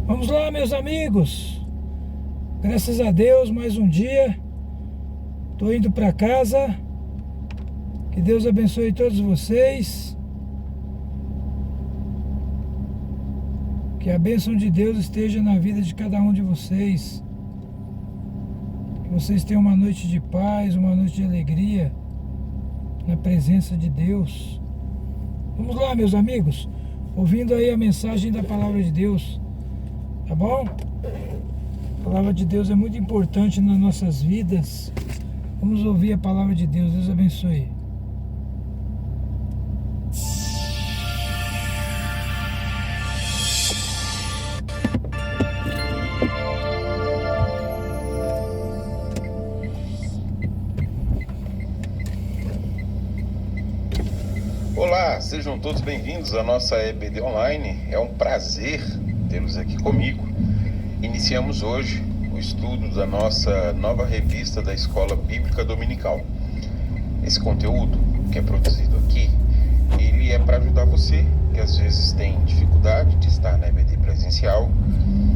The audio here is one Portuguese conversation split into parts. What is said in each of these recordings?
Vamos lá, meus amigos. Graças a Deus, mais um dia. Tô indo para casa. Que Deus abençoe todos vocês. Que a bênção de Deus esteja na vida de cada um de vocês. Que vocês tenham uma noite de paz, uma noite de alegria na presença de Deus. Vamos lá, meus amigos, ouvindo aí a mensagem da palavra de Deus. Tá bom? A palavra de Deus é muito importante nas nossas vidas. Vamos ouvir a palavra de Deus. Deus abençoe. Olá, sejam todos bem-vindos à nossa EBD Online. É um prazer tê-los aqui comigo. Iniciamos hoje o estudo da nossa nova revista da Escola Bíblica Dominical. Esse conteúdo que é produzido aqui, ele é para ajudar você que às vezes tem dificuldade de estar na EBD presencial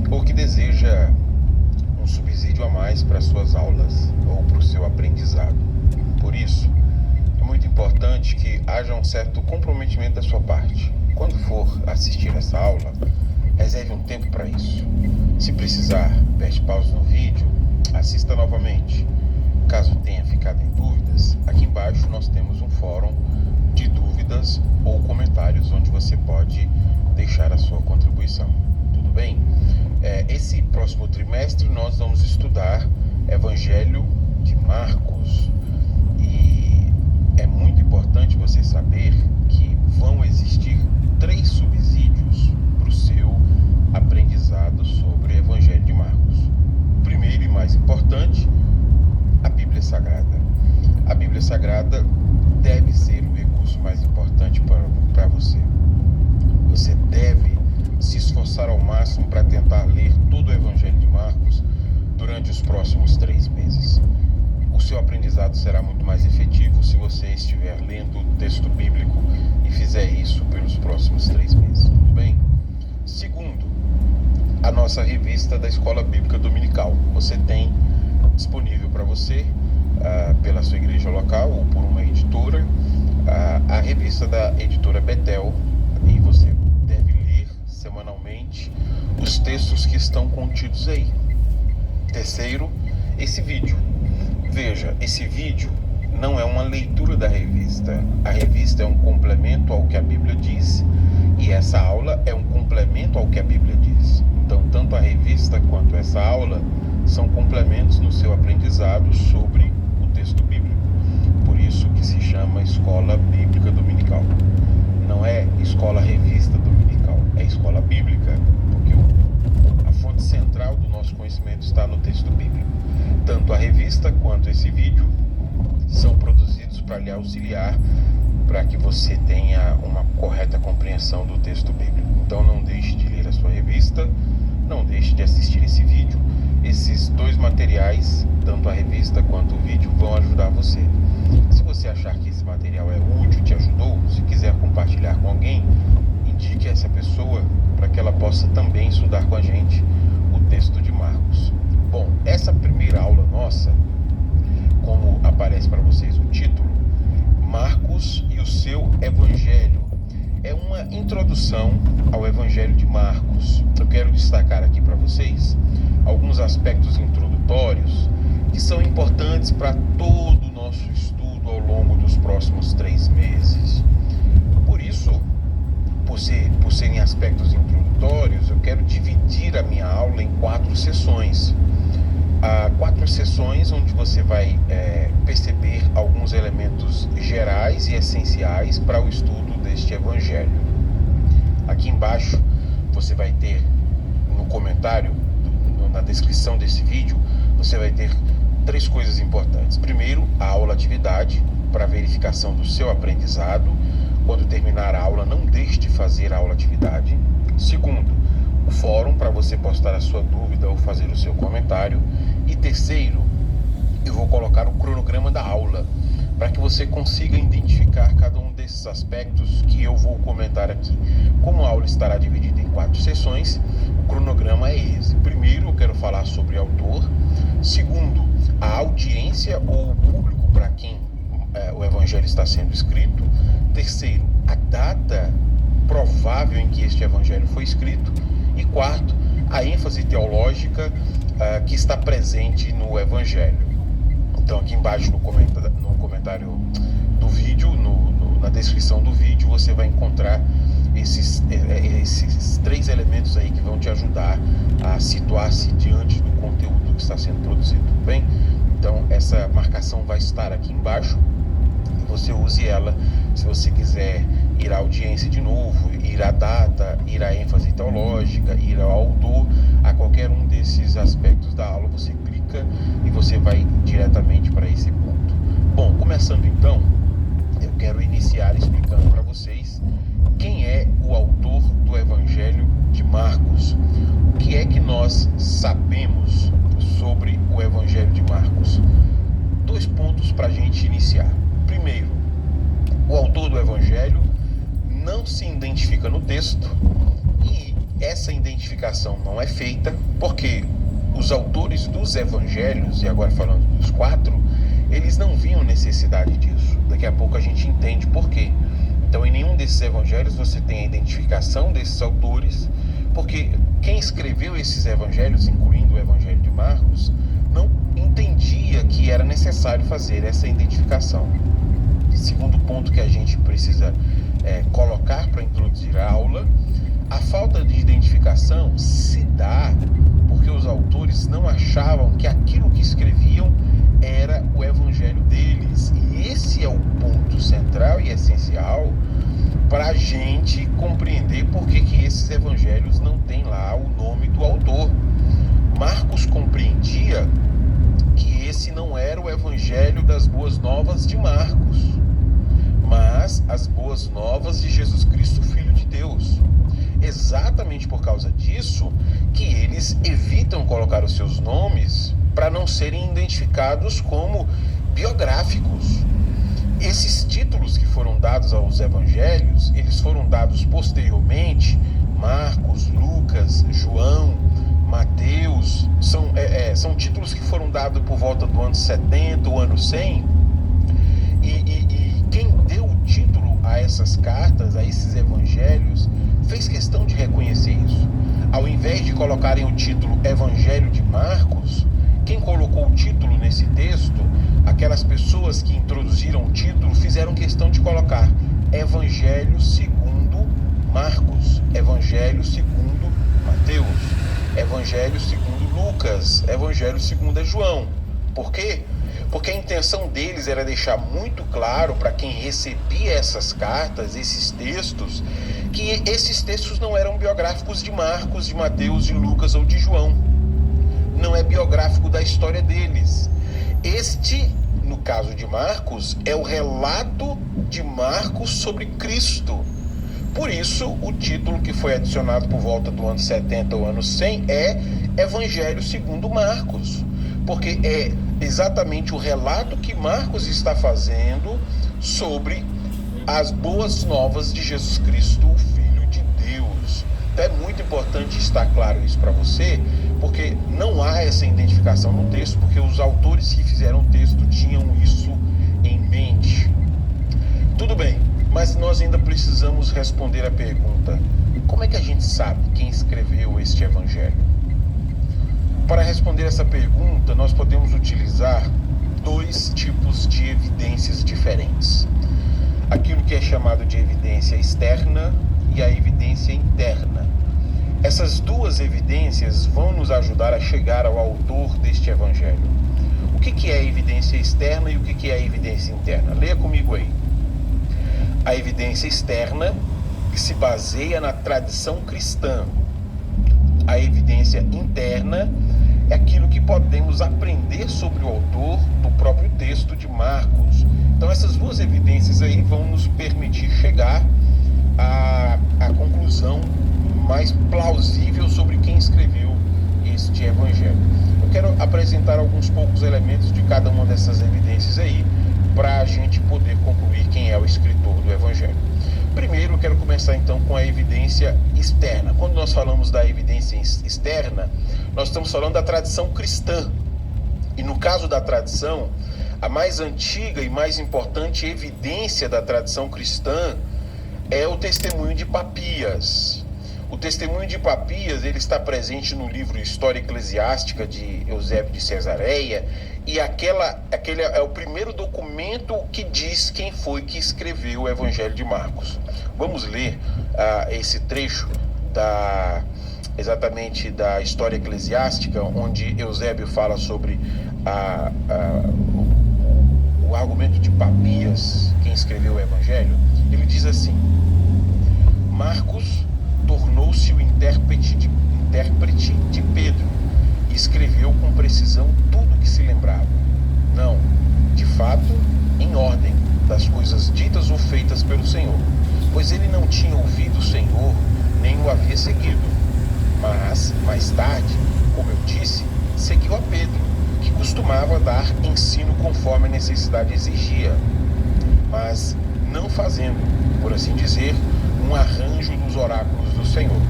ou que deseja um subsídio a mais para suas aulas ou para o seu aprendizado. Por isso, é muito importante que haja um certo comprometimento da sua parte. Quando for assistir essa aula, reserve um tempo para isso. Se precisar, aperte pausa no vídeo, assista novamente. Caso tenha ficado em dúvidas, aqui embaixo nós temos um fórum de dúvidas ou comentários onde você pode deixar a sua contribuição. Tudo bem? Esse próximo trimestre nós vamos estudar Evangelho de Marcos. E é muito importante você saber que vão existir 3 subsídios para o seu aprendizado sobre o Evangelho de Marcos. O primeiro e mais importante, a Bíblia Sagrada. A Bíblia Sagrada deve ser o recurso mais importante para você. Você deve se esforçar ao máximo para tentar ler todo o Evangelho de Marcos durante os próximos 3 meses. O seu aprendizado será muito mais efetivo se você estiver lendo o texto bíblico e fizer isso pelos próximos 3 meses. Tudo bem? Segundo, a nossa revista da Escola Bíblica Dominical. Você tem disponível para você, pela sua igreja local ou por uma editora, a revista da editora Betel, e você deve ler semanalmente os textos que estão contidos aí. Terceiro, esse vídeo. Veja, esse vídeo não é uma leitura da revista. A revista é um complemento ao que a Bíblia diz, e essa aula é um complemento ao que a Bíblia diz. Então, tanto a revista quanto essa aula são complementos no seu aprendizado sobre o texto bíblico. Por isso que se chama Escola Bíblica Dominical. Não é escola revista dominical, é escola bíblica, porque a fonte central do nosso conhecimento está no texto bíblico. Tanto a revista quanto esse vídeo são produzidos para lhe auxiliar para que você tenha uma correta compreensão do texto bíblico. Então não deixe de ler a sua revista, não deixe de assistir esse vídeo. Esses 2 materiais, tanto a revista quanto o vídeo, vão ajudar você. Se você achar que esse material é útil, te ajudou, se quiser compartilhar com alguém, indique essa pessoa para que ela possa também estudar com a gente o texto de Marcos. Bom, essa primeira aula nossa, como aparece para vocês o título, Marcos e o seu Evangelho, é uma introdução ao Evangelho de Marcos. Eu quero destacar aqui para vocês alguns aspectos introdutórios que são importantes para todo o nosso estudo ao longo dos próximos 3 meses. Por isso, por serem aspectos introdutórios, eu quero dividir a minha aula em 4 sessões. Há 4 sessões onde você vai perceber alguns elementos gerais e essenciais para o estudo deste Evangelho. Aqui embaixo você vai ter no comentário, na descrição desse vídeo, você vai ter 3 coisas importantes. Primeiro, a aula atividade para verificação do seu aprendizado. Quando terminar a aula, não deixe de fazer a aula atividade. Segundo, o fórum para você postar a sua dúvida ou fazer o seu comentário. E terceiro, eu vou colocar o cronograma da aula para que você consiga identificar cada um desses aspectos que eu vou comentar aqui. Como a aula estará dividida em 4 sessões. O cronograma é esse. Primeiro, eu quero falar sobre autor. Segundo, a audiência ou o público para quem o evangelho está sendo escrito. Terceiro, a data provável em que este evangelho foi escrito. E quarto, a ênfase teológica que está presente no evangelho. Então, aqui embaixo no comentário do vídeo, na descrição do vídeo, você vai encontrar esses 3 elementos aí que vão te ajudar a situar-se diante do conteúdo que está sendo produzido, tudo bem? Então, essa marcação vai estar aqui embaixo e você use ela se você quiser ir à audiência de novo, ir à data, ir à ênfase teológica, ir ao autor, a qualquer um desses aspectos da aula, você clica e você vai diretamente para esse ponto. Bom, começando então, eu quero iniciar explicando para vocês quem é o autor do Evangelho de Marcos. O que é que nós sabemos sobre o Evangelho de Marcos? 2 pontos para a gente iniciar. Primeiro, o autor do Evangelho não se identifica no texto e essa identificação não é feita porque os autores dos Evangelhos, e agora falando dos 4, eles não viam necessidade disso. Daqui a pouco a gente entende por quê. Então, em nenhum desses evangelhos você tem a identificação desses autores, porque quem escreveu esses evangelhos, incluindo o Evangelho de Marcos, não entendia que era necessário fazer essa identificação. Segundo ponto que a gente precisa colocar para introduzir a aula, a falta de identificação se dá porque os autores não achavam que aquilo que escreviam era o evangelho deles. E esse é o ponto central e essencial para a gente compreender por que esses evangelhos não têm lá o nome do autor. Marcos compreendia que esse não era o evangelho das boas novas de Marcos, mas as boas novas de Jesus Cristo, Filho de Deus. Exatamente por causa disso que eles evitam colocar os seus nomes para não serem identificados como biográficos. Esses títulos que foram dados aos evangelhos, eles foram dados posteriormente, Marcos, Lucas, João, Mateus, são títulos que foram dados por volta do ano 70, o ano 100, e quem deu o título a essas cartas, a esses evangelhos, fez questão de reconhecer isso. Ao invés de colocarem o título Evangelho de Marcos, quem colocou o título nesse texto, aquelas pessoas que introduziram o título, fizeram questão de colocar Evangelho segundo Marcos, Evangelho segundo Mateus, Evangelho segundo Lucas, Evangelho segundo João. Por quê? Porque a intenção deles era deixar muito claro para quem recebia essas cartas, esses textos, que esses textos não eram biográficos de Marcos, de Mateus, de Lucas ou de João. Não é biográfico da história deles. Este, no caso de Marcos, é o relato de Marcos sobre Cristo. Por isso, o título que foi adicionado por volta do ano 70 ou ano 100 é Evangelho segundo Marcos, porque é exatamente o relato que Marcos está fazendo sobre as boas novas de Jesus Cristo, o Filho de Deus. Então é muito importante estar claro isso para você, porque não há essa identificação no texto, porque os autores que fizeram o texto tinham isso em mente. Tudo bem, mas nós ainda precisamos responder a pergunta: como é que a gente sabe quem escreveu este evangelho? Para responder essa pergunta, nós podemos utilizar 2 tipos de evidências diferentes. Aquilo que é chamado de evidência externa e a evidência interna. Essas 2 evidências vão nos ajudar a chegar ao autor deste evangelho. O que é a evidência externa e o que é a evidência interna? Leia comigo aí. A evidência externa, que se baseia na tradição cristã. A evidência interna é aquilo que podemos aprender sobre o autor do próprio texto de Marcos. Então essas 2 evidências aí vão nos permitir chegar à conclusão mais plausível sobre quem escreveu este evangelho. Eu quero apresentar alguns poucos elementos de cada uma dessas evidências aí, para a gente poder concluir quem é o escritor do evangelho. Primeiro, eu quero começar então com a evidência externa. Quando nós falamos da evidência externa, nós estamos falando da tradição cristã. E no caso da tradição, a mais antiga e mais importante evidência da tradição cristã é o testemunho de Papias. O testemunho de Papias, ele está presente no livro História Eclesiástica de Eusébio de Cesareia, e aquele é o primeiro documento que diz quem foi que escreveu o Evangelho de Marcos. Vamos ler esse trecho exatamente da História Eclesiástica, onde Eusébio fala sobre o argumento de Papias, quem escreveu o Evangelho. Ele diz assim: Marcos tornou-se o intérprete de Pedro e escreveu com precisão tudo o que se lembrava. Não, de fato, em ordem das coisas ditas ou feitas pelo Senhor, pois ele não tinha ouvido o Senhor, nem o havia seguido. Mas, mais tarde, como eu disse, seguiu a Pedro, que costumava dar ensino conforme a necessidade exigia, mas não fazendo, por assim dizer, um arranjo dos oráculos do Senhor,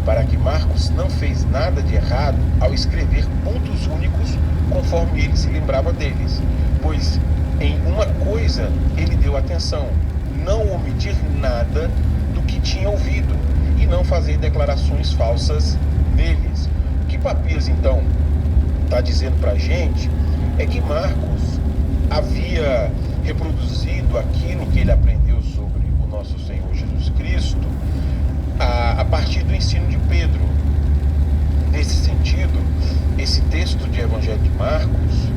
para que Marcos não fez nada de errado ao escrever pontos únicos conforme ele se lembrava deles, pois em uma coisa ele deu atenção: não omitir nada do que tinha ouvido e não fazer declarações falsas neles. O que Papias então está dizendo para a gente é que Marcos havia reproduzido aquilo que ele aprendeu sobre o nosso Senhor Jesus Cristo a partir do ensino de Pedro. Nesse sentido, esse texto de Evangelho de Marcos,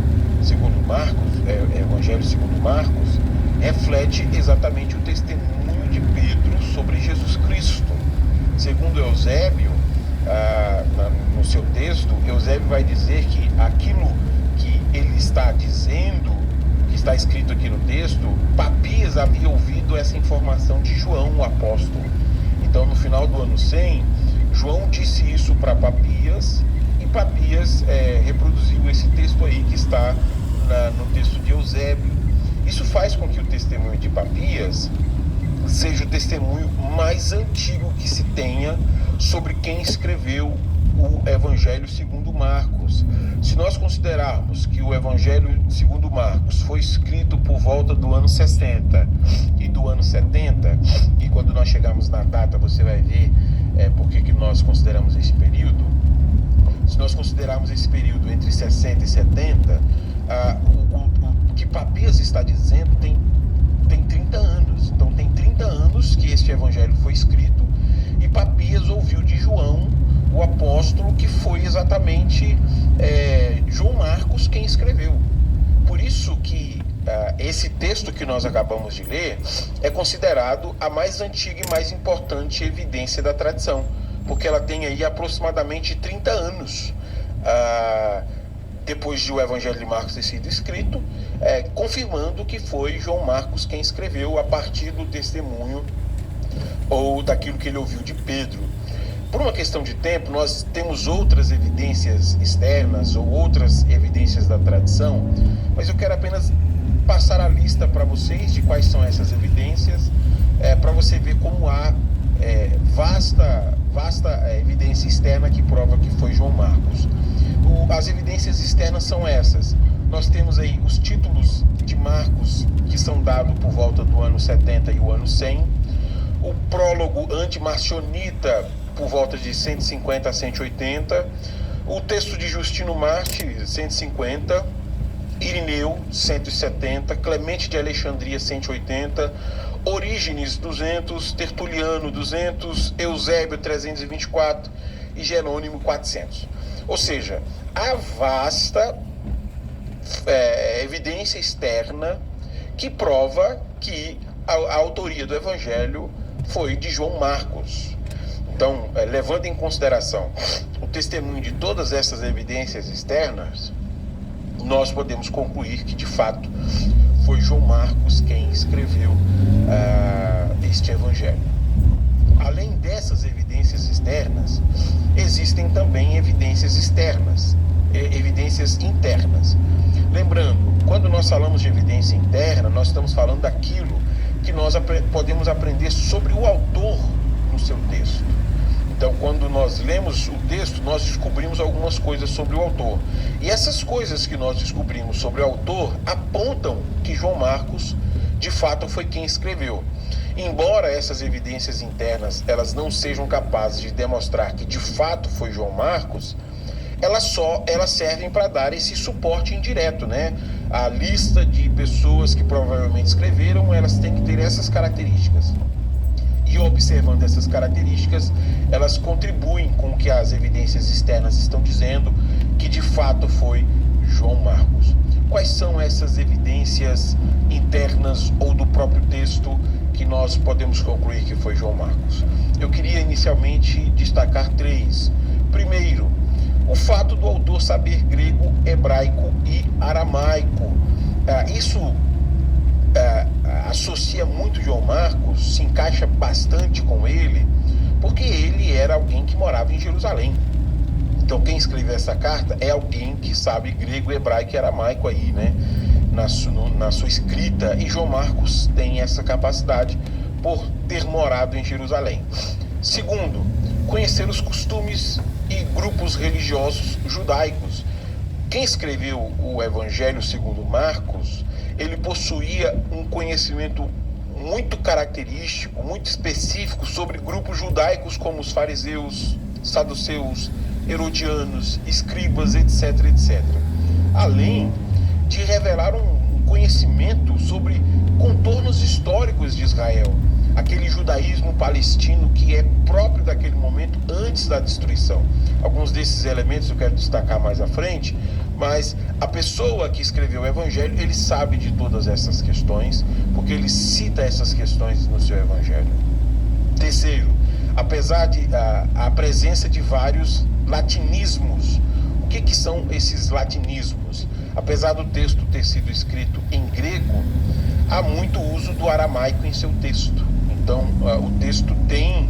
Evangelho segundo Marcos, reflete exatamente o testemunho de Pedro sobre Jesus Cristo. Segundo Eusébio, no seu texto, Eusébio vai dizer que aquilo que ele está dizendo, que está escrito aqui no texto, Papias havia ouvido essa informação de João, o apóstolo. Então, no final do ano 100, João disse isso para Papias, e Papias reproduziu esse texto aí que está no texto de Eusébio. Isso faz com que o testemunho de Papias seja o testemunho mais antigo que se tenha sobre quem escreveu o Evangelho segundo Marcos. Se nós considerarmos que o Evangelho segundo Marcos foi escrito por volta do ano 60 e do ano 70, e quando nós chegarmos na data você vai ver por que nós consideramos esse período. Se nós considerarmos esse período entre 60 e 70, o que Papias está dizendo tem 30 anos. Então tem 30 anos que este evangelho foi escrito, e Papias ouviu de João, o apóstolo, que foi exatamente João Marcos quem escreveu. Por isso que esse texto que nós acabamos de ler é considerado a mais antiga e mais importante evidência da tradição, porque ela tem aí aproximadamente 30 anos depois de o Evangelho de Marcos ter sido escrito, confirmando que foi João Marcos quem escreveu a partir do testemunho ou daquilo que ele ouviu de Pedro. Por uma questão de tempo, nós temos outras evidências externas ou outras evidências da tradição, mas eu quero apenas passar a lista para vocês de quais são essas evidências, para você ver como há vasta evidência externa que prova que foi João Marcos. As evidências externas são essas. Nós temos aí os títulos de Marcos, que são dados por volta do ano 70 e o ano 100, o prólogo antimarcionita por volta de 150 a 180, o texto de Justino Marte, 150, Irineu, 170, Clemente de Alexandria, 180, Orígenes, 200, Tertuliano, 200, Eusébio, 324 e Jerônimo, 400. Ou seja, há vasta evidência externa que prova que a autoria do Evangelho foi de João Marcos. Então, levando em consideração o testemunho de todas essas evidências externas, nós podemos concluir que, de fato, foi João Marcos quem escreveu este Evangelho. Além dessas evidências externas, existem também evidências externas, evidências internas. Lembrando, quando nós falamos de evidência interna, nós estamos falando daquilo que nós podemos aprender sobre o autor no seu texto. Então, quando nós lemos o texto, nós descobrimos algumas coisas sobre o autor. E essas coisas que nós descobrimos sobre o autor apontam que João Marcos, de fato, foi quem escreveu. Embora essas evidências internas elas não sejam capazes de demonstrar que de fato foi João Marcos, elas servem para dar esse suporte indireto, né? A lista de pessoas que provavelmente escreveram, elas têm que ter essas características. E observando essas características, elas contribuem com o que as evidências externas estão dizendo, que de fato foi João Marcos. Quais são essas evidências internas ou do próprio texto que nós podemos concluir que foi João Marcos? Eu queria inicialmente destacar 3. Primeiro, o fato do autor saber grego, hebraico e aramaico. Isso associa muito João Marcos, se encaixa bastante com ele, porque ele era alguém que morava em Jerusalém. Então quem escreveu essa carta é alguém que sabe grego, hebraico e aramaico aí, né? Na sua escrita, e João Marcos tem essa capacidade por ter morado em Jerusalém. Segundo, conhecer os costumes e grupos religiosos judaicos. Quem escreveu o Evangelho segundo Marcos, ele possuía um conhecimento muito característico, muito específico sobre grupos judaicos como os fariseus, saduceus, herodianos, escribas, etc, etc. Além de revelar um conhecimento sobre contornos históricos de Israel, aquele judaísmo palestino que é próprio daquele momento antes da destruição. Alguns desses elementos eu quero destacar mais à frente, mas a pessoa que escreveu o Evangelho, ele sabe de todas essas questões, porque ele cita essas questões no seu Evangelho. Terceiro, apesar de a presença de vários latinismos. O que são esses latinismos? Apesar do texto ter sido escrito em grego, há muito uso do aramaico em seu texto. Então, o texto tem,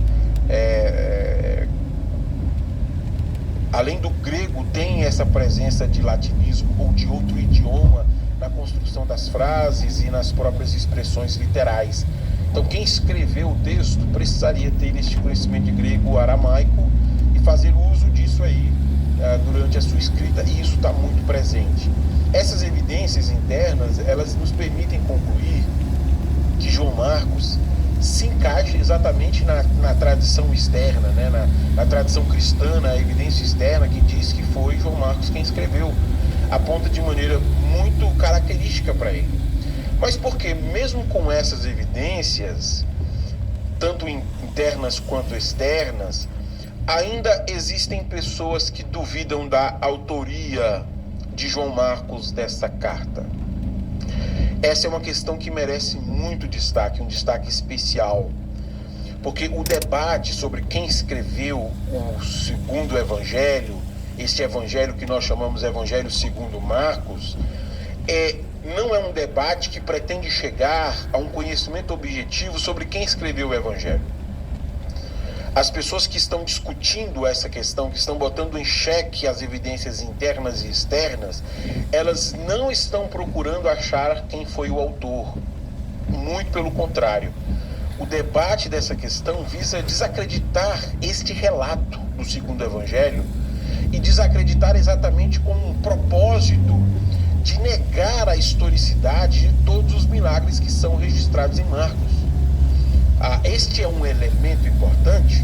além do grego, tem essa presença de latinismo ou de outro idioma na construção das frases e nas próprias expressões literais. Então, quem escreveu o texto precisaria ter este conhecimento de grego, aramaico e fazer uso disso aí durante a sua escrita, e isso está muito presente. Essas evidências internas, elas nos permitem concluir que João Marcos se encaixa exatamente na tradição externa, né? na tradição cristã, na evidência externa que diz que foi João Marcos quem escreveu, aponta de maneira muito característica para ele. Mas porque mesmo com essas evidências, tanto internas quanto externas, ainda existem pessoas que duvidam da autoria de João Marcos dessa carta. Essa é uma questão que merece muito destaque, um destaque especial, porque o debate sobre quem escreveu o segundo evangelho, este evangelho que nós chamamos Evangelho segundo Marcos, não é um debate que pretende chegar a um conhecimento objetivo sobre quem escreveu o evangelho. As pessoas que estão discutindo essa questão, que estão botando em xeque as evidências internas e externas, elas não estão procurando achar quem foi o autor. Muito pelo contrário. O debate dessa questão visa desacreditar este relato do segundo evangelho e desacreditar exatamente com um propósito de negar a historicidade de todos os milagres que são registrados em Marcos. Este é um elemento importante,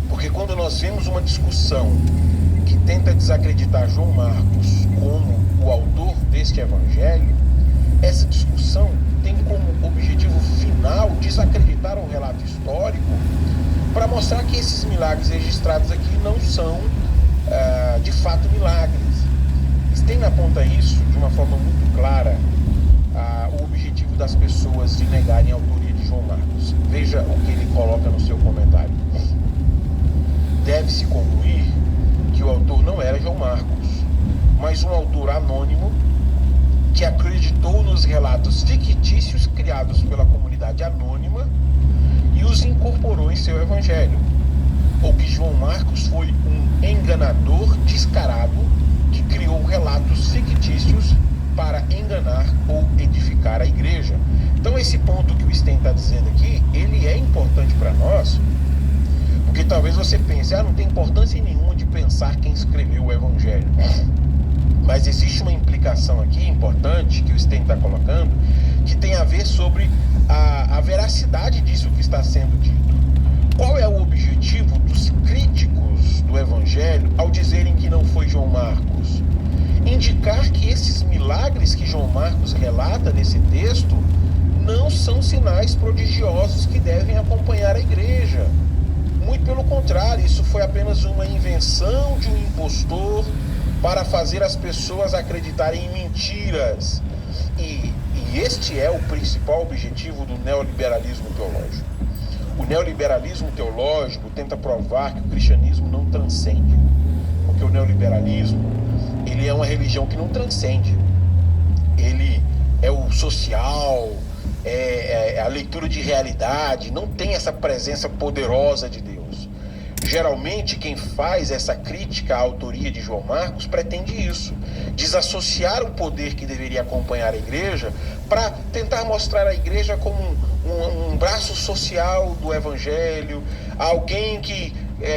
porque quando nós vemos uma discussão que tenta desacreditar João Marcos como o autor deste evangelho, essa discussão tem como objetivo final desacreditar um relato histórico para mostrar que esses milagres registrados aqui não são de fato milagres. Stein aponta isso de uma forma muito clara, o objetivo das pessoas de negarem a autoria de João Marcos. Veja o que ele coloca no seu comentário. Deve-se concluir que o autor não era João Marcos, mas um autor anônimo que acreditou nos relatos fictícios criados pela comunidade anônima e os incorporou em seu evangelho. Ou que João Marcos foi um enganador descarado que criou relatos fictícios para enganar ou edificar a igreja. Então esse ponto que o Sten está dizendo aqui, ele é importante para nós, porque talvez você pense, não tem importância nenhuma de pensar quem escreveu o Evangelho. Mas existe uma implicação aqui importante que o Sten está colocando, que tem a ver sobre a veracidade disso que está sendo dito. Qual é o objetivo dos críticos do Evangelho ao dizerem que não foi João Marcos? Indicar que esses milagres que João Marcos relata nesse texto não são sinais prodigiosos que devem acompanhar a igreja. Muito pelo contrário, isso foi apenas uma invenção de um impostor para fazer as pessoas acreditarem em mentiras. E este é o principal objetivo do neoliberalismo teológico. O neoliberalismo teológico tenta provar que o cristianismo não transcende. Porque o neoliberalismo, ele é uma religião que não transcende. Ele é o social, é a leitura de realidade, não tem essa presença poderosa de Deus. Geralmente quem faz essa crítica à autoria de João Marcos pretende isso, desassociar o poder que deveria acompanhar a igreja para tentar mostrar a igreja como um braço social do evangelho, alguém que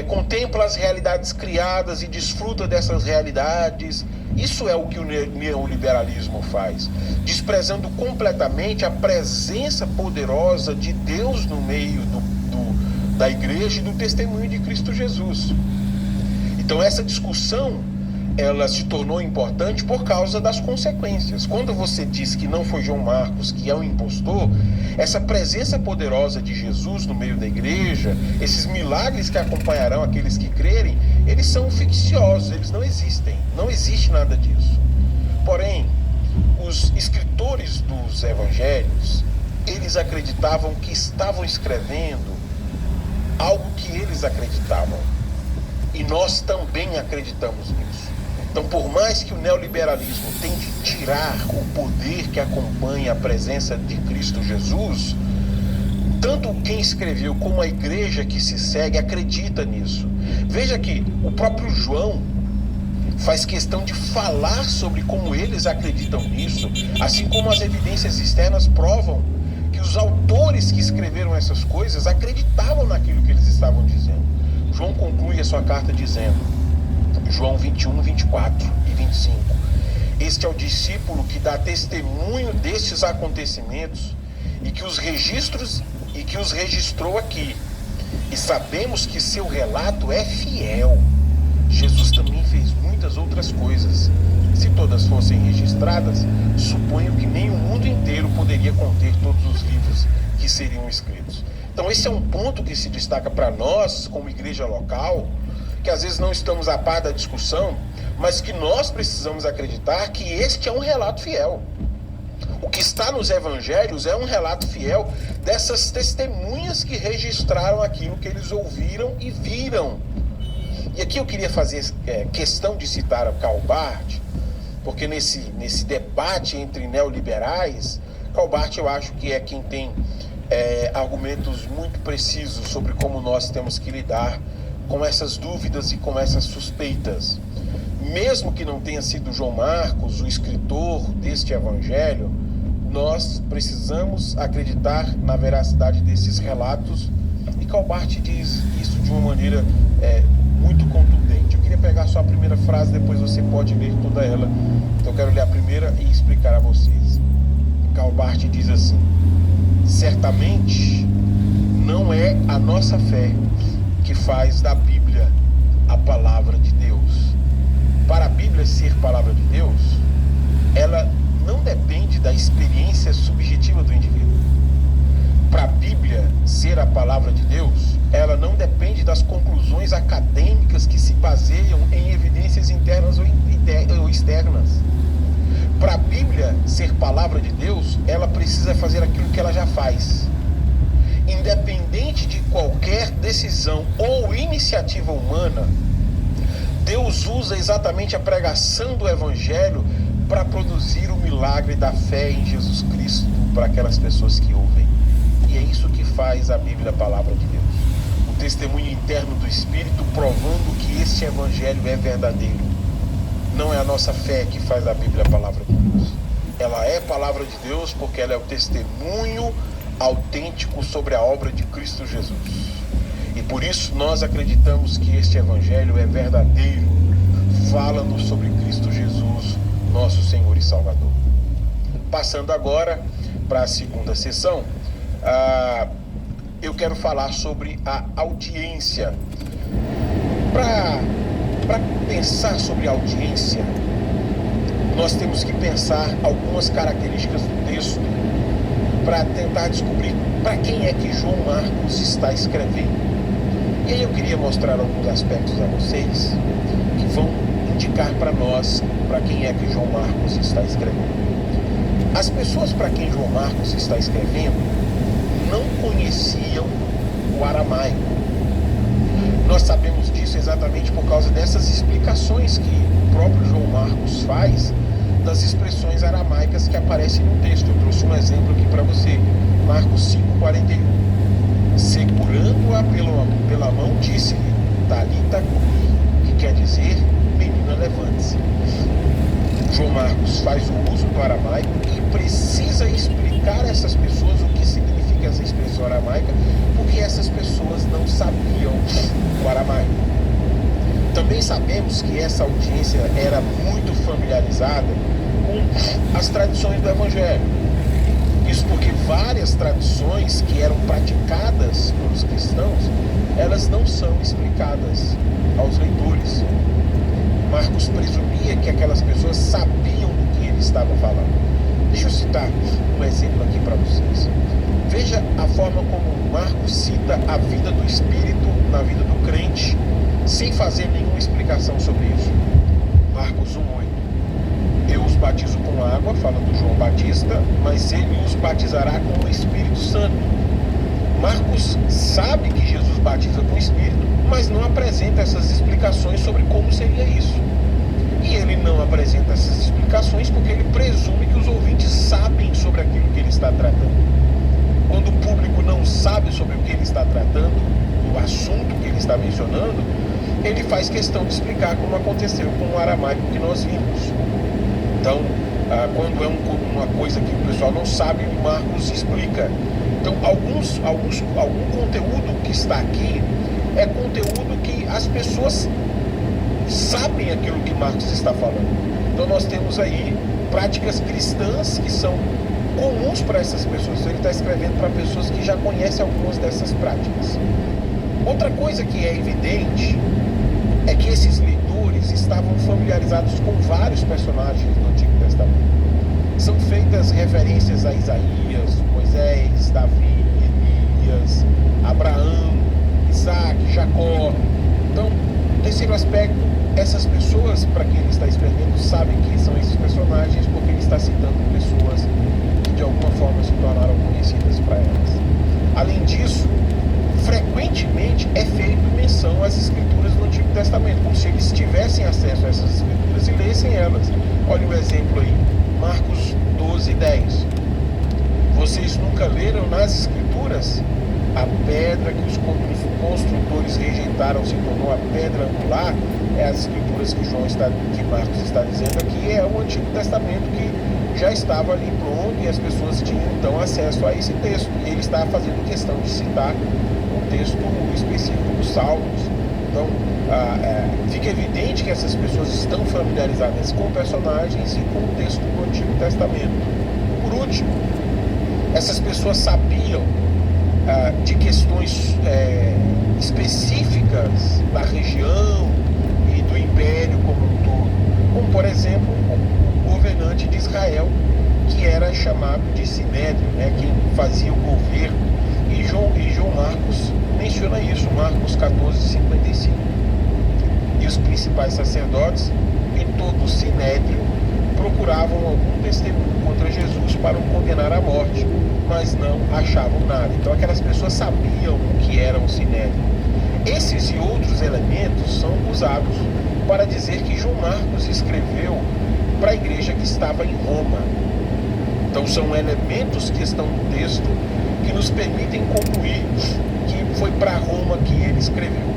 contempla as realidades criadas e desfruta dessas realidades. Isso é o que o neoliberalismo faz, desprezando completamente a presença poderosa de Deus no meio da igreja e do testemunho de Cristo Jesus. Então essa discussão, ela se tornou importante por causa das consequências. Quando você diz que não foi João Marcos, que é um impostor, essa presença poderosa de Jesus no meio da igreja, esses milagres que acompanharão aqueles que crerem, eles são ficciosos, eles não existem. Não existe nada disso. Porém, os escritores dos evangelhos, eles acreditavam que estavam escrevendo algo que eles acreditavam. E nós também acreditamos nisso. Então, por mais que o neoliberalismo tente tirar o poder que acompanha a presença de Cristo Jesus, tanto quem escreveu como a igreja que se segue acredita nisso. Veja que o próprio João faz questão de falar sobre como eles acreditam nisso, assim como as evidências externas provam que os autores que escreveram essas coisas acreditavam naquilo que eles estavam dizendo. João conclui a sua carta dizendo, João 21, 24 e 25, este é o discípulo que dá testemunho destes acontecimentos e que os registrou aqui, e sabemos que seu relato é fiel. Jesus também fez muitas outras coisas. Se todas fossem registradas, suponho que nem o mundo inteiro poderia conter todos os livros que seriam escritos. Então esse é um ponto que se destaca para nós, como igreja local, que às vezes não estamos a par da discussão, mas que nós precisamos acreditar que este é um relato fiel. O que está nos evangelhos é um relato fiel dessas testemunhas que registraram aquilo que eles ouviram e viram. E aqui eu queria fazer questão de citar a Karl Barth, porque nesse debate entre neoliberais, Karl Barth eu acho que é quem tem argumentos muito precisos sobre como nós temos que lidar com essas dúvidas e com essas suspeitas. Mesmo que não tenha sido João Marcos o escritor deste evangelho, nós precisamos acreditar na veracidade desses relatos, e Karl Barth diz isso de uma maneira muito contundente. Eu queria pegar só a primeira frase, depois você pode ler toda ela. Então eu quero ler a primeira e explicar a vocês. Karl Barth diz assim: certamente não é a nossa fé que faz da Bíblia a palavra de Deus. Para a Bíblia ser palavra de Deus, ela não depende da experiência subjetiva do indivíduo. Para a Bíblia ser a palavra de Deus, ela não depende das conclusões acadêmicas que se baseiam em evidências internas ou externas. Para a Bíblia ser palavra de Deus, ela precisa fazer aquilo que ela já faz. Independente de qualquer decisão ou iniciativa humana, Deus usa exatamente a pregação do Evangelho para produzir o milagre da fé em Jesus Cristo para aquelas pessoas que ouvem. E é isso que faz a Bíblia a palavra de Deus. O testemunho interno do Espírito provando que este Evangelho é verdadeiro. Não é a nossa fé que faz a Bíblia a palavra de Deus. ela é palavra de Deus porque ela é o testemunho autêntico sobre a obra de Cristo Jesus. E por isso nós acreditamos que este evangelho é verdadeiro, fala-nos sobre Cristo Jesus, nosso Senhor e Salvador. Passando agora para a segunda sessão, eu quero falar sobre a audiência. Para pensar sobre audiência, nós temos que pensar algumas características do texto para tentar descobrir para quem é que João Marcos está escrevendo. E aí eu queria mostrar alguns aspectos a vocês que vão indicar para nós para quem é que João Marcos está escrevendo. As pessoas para quem João Marcos está escrevendo não conheciam o aramaico. Nós sabemos disso exatamente por causa dessas explicações que o próprio João Marcos faz das expressões aramaicas que aparecem no texto. Eu trouxe um exemplo aqui para você, Marcos 5,41. Segurando-a pela mão, disse-lhe, Talita cumi, que quer dizer, menina, levante-se. João Marcos faz o uso do aramaico e precisa explicar a essas pessoas o que significa essa expressão aramaica, porque essas pessoas não sabiam o aramaico. Também sabemos que essa audiência era muito familiarizada com as tradições do Evangelho. Isso porque várias tradições que eram praticadas pelos cristãos, elas não são explicadas aos leitores. Marcos presumia que aquelas pessoas sabiam do que ele estava falando. Deixa eu citar um exemplo aqui para vocês. Veja a forma como Marcos cita a vida do Espírito na vida do crente, sem fazer nenhuma explicação sobre isso. Marcos 1,8. Eu os batizo com água, falando João Batista, mas ele os batizará com o Espírito Santo. Marcos sabe que Jesus batiza com o Espírito, mas não apresenta essas explicações sobre como seria isso. E ele não apresenta essas explicações porque ele presume que os ouvintes sabem sobre aquilo que ele está tratando. Quando o público não sabe sobre o que ele está tratando, o assunto que ele está mencionando, ele faz questão de explicar como aconteceu com o aramaico que nós vimos. Então, quando é uma coisa que o pessoal não sabe, Marcos explica. Então, algum conteúdo que está aqui é conteúdo que as pessoas sabem aquilo que Marcos está falando. Então, nós temos aí práticas cristãs que são comuns para essas pessoas. Ele está escrevendo para pessoas que já conhecem algumas dessas práticas. Outra coisa que é evidente é que esses leitores estavam familiarizados com vários personagens do Antigo Testamento. São feitas referências a Isaías, Moisés, Davi, Elias, Abraão, Isaac, Jacó. Então, terceiro aspecto, essas pessoas para quem ele está escrevendo sabem quem são esses personagens, porque ele está citando pessoas que de alguma forma se tornaram conhecidas para elas. Além disso, frequentemente é feito menção às escrituras do Antigo Testamento, como se eles tivessem acesso a essas escrituras e lessem elas. Olha o exemplo aí, Marcos 12:10. Vocês nunca leram nas escrituras? A pedra que os construtores rejeitaram se tornou a pedra angular. É as escrituras que Marcos está dizendo aqui, é o Antigo Testamento que já estava ali pronto e as pessoas tinham então acesso a esse texto. E ele está fazendo questão de citar um texto específico dos Salmos. Então, fica evidente que essas pessoas estão familiarizadas com personagens e com o texto do Antigo Testamento. Por último, essas pessoas sabiam de questões específicas da região e do império como um todo, como por exemplo o governante de Israel, que era chamado de Sinédrio, quem fazia o governo, e João Marcos menciona isso, Marcos 14:55. E os principais sacerdotes e todo o Sinédrio procuravam algum testemunho contra Jesus para o condenar à morte, mas não achavam nada. Então aquelas pessoas sabiam o que era o Sinédrio. Esses e outros elementos são usados para dizer que João Marcos escreveu para a igreja que estava em Roma. Então são elementos que estão no texto que nos permitem concluir que foi para Roma que ele escreveu.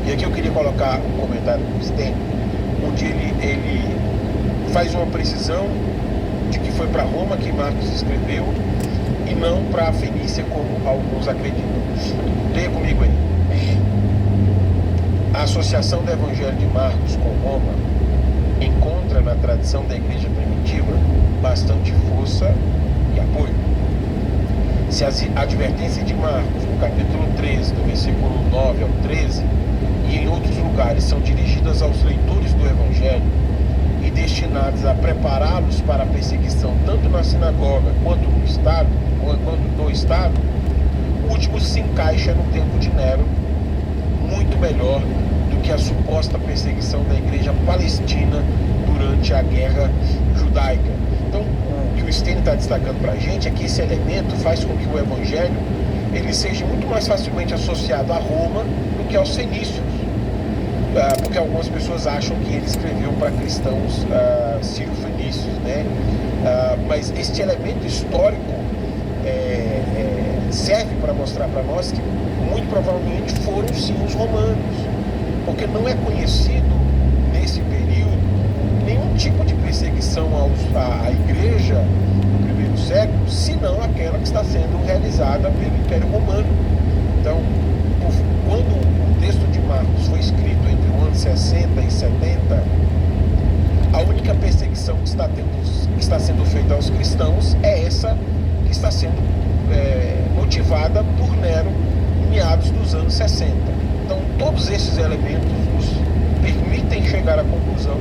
E aqui eu queria colocar um comentário do Sten, onde ele faz uma precisão de que foi para Roma que Marcos escreveu e não para a Fenícia, como alguns acreditam. Leia comigo aí. A associação do Evangelho de Marcos com Roma encontra na tradição da igreja primitiva bastante força e apoio. Se as advertências de Marcos, no capítulo 13, do versículo 9 ao 13, e em outros lugares são dirigidas aos leitores do Evangelho e destinadas a prepará-los para a perseguição tanto na sinagoga quanto no Estado, o último se encaixa no tempo de Nero muito melhor do que a suposta perseguição da igreja palestina durante a guerra judaica. Então, o que o Stênio está destacando para a gente é que esse elemento faz com que o Evangelho ele seja muito mais facilmente associado a Roma do que aos fenícios, porque algumas pessoas acham que ele escreveu para cristãos sírio-fenícios, né? Mas este elemento histórico serve para mostrar para nós que muito provavelmente foram sim os romanos, porque não é conhecido nesse período nenhum tipo de perseguição à igreja no primeiro século, senão aquela que está sendo realizada pelo Império Romano. Então, quando o texto de Marcos foi escrito entre o ano 60 e 70, a única perseguição que está sendo feita aos cristãos é essa que está sendo motivada por Nero em meados dos anos 60. Então, todos esses elementos nos permitem chegar à conclusão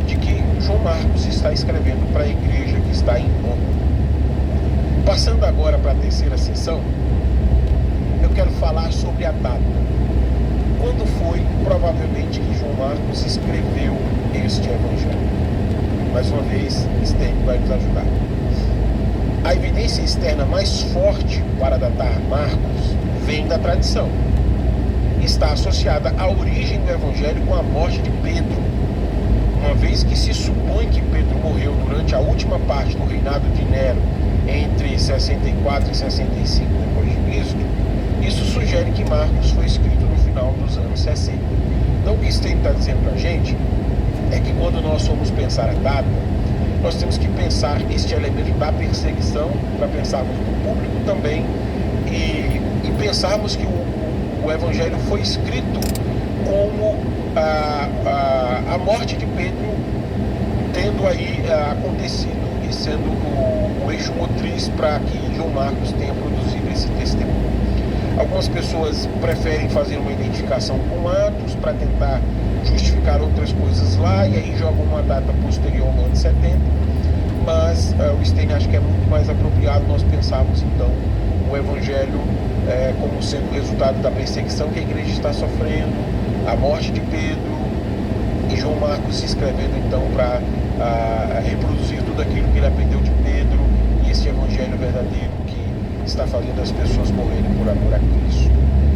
de que João Marcos está escrevendo para a igreja que está em Roma. Passando agora para a terceira sessão, eu quero falar sobre a data. Quando foi, provavelmente, que João Marcos escreveu este evangelho? Mais uma vez, Stênio vai nos ajudar. A evidência externa mais forte para datar Marcos vem da tradição. Está associada à origem do evangelho com a morte de Pedro, uma vez que se supõe que Pedro morreu durante a última parte do reinado de Nero, entre 64 e 65 depois de Cristo. Isso sugere que Marcos foi escrito no final dos anos 60. Então, o que Stênio está dizendo para a gente é que quando nós formos pensar a data, nós temos que pensar este elemento da perseguição, para pensarmos no público também, e pensarmos que o Evangelho foi escrito como a morte de Pedro tendo aí acontecido e sendo o eixo motriz para que João Marcos tenha produzido esse testemunho. Algumas pessoas preferem fazer uma identificação com Atos para tentar justificar outras coisas lá, e aí jogam uma data posterior ao ano 70, mas o Stênio acha que é muito mais apropriado nós pensarmos então o Evangelho como sendo resultado da perseguição que a igreja está sofrendo, a morte de Pedro, e João Marcos se escrevendo então para reproduzir tudo aquilo que ele aprendeu de Pedro, e esse Evangelho verdadeiro que está fazendo as pessoas morrerem por amor a Cristo.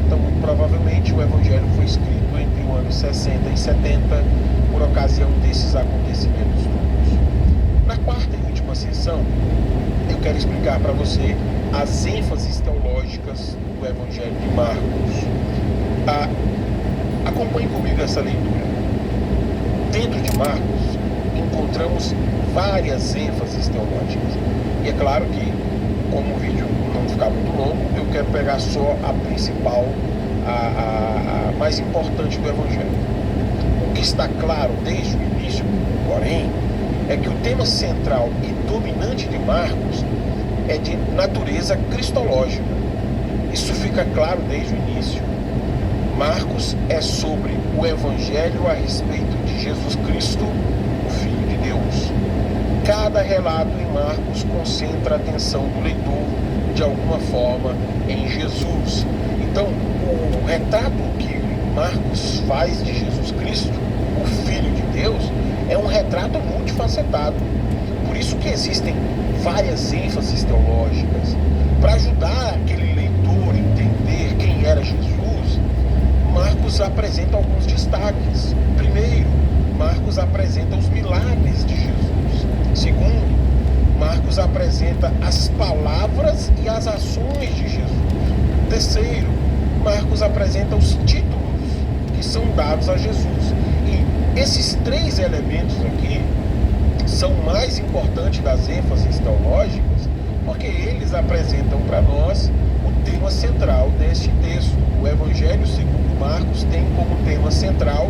Então, muito provavelmente, o Evangelho foi escrito entre o ano 60 e 70, por ocasião desses acontecimentos todos. Na quarta e última sessão, eu quero explicar para você as ênfases teológicas do Evangelho de Marcos. Acompanhe comigo essa leitura. Dentro de Marcos, encontramos várias ênfases teológicas. E é claro que, como o vídeo não ficar muito longo, eu quero pegar só a principal, a mais importante do Evangelho. O que está claro desde o início, porém, é que o tema central e dominante de Marcos é de natureza cristológica. Isso fica claro desde o início. Marcos é sobre o Evangelho a respeito de Jesus Cristo, o Filho de Deus. Cada relato em Marcos concentra a atenção do leitor, de alguma forma, em Jesus. Então, o retrato que Marcos faz de Jesus Cristo, o Filho de Deus, é um retrato multifacetado. Por isso que existem várias ênfases teológicas. Para ajudar aquele leitor a entender quem era Jesus, Marcos apresenta alguns destaques. Primeiro, Marcos apresenta os milagres de Jesus. Segundo, Marcos apresenta as palavras e as ações de Jesus. Terceiro, Marcos apresenta os títulos que são dados a Jesus. E esses três elementos aqui são mais importantes das ênfases teológicas, porque eles apresentam para nós o tema central deste texto. O Evangelho segundo Marcos tem como tema central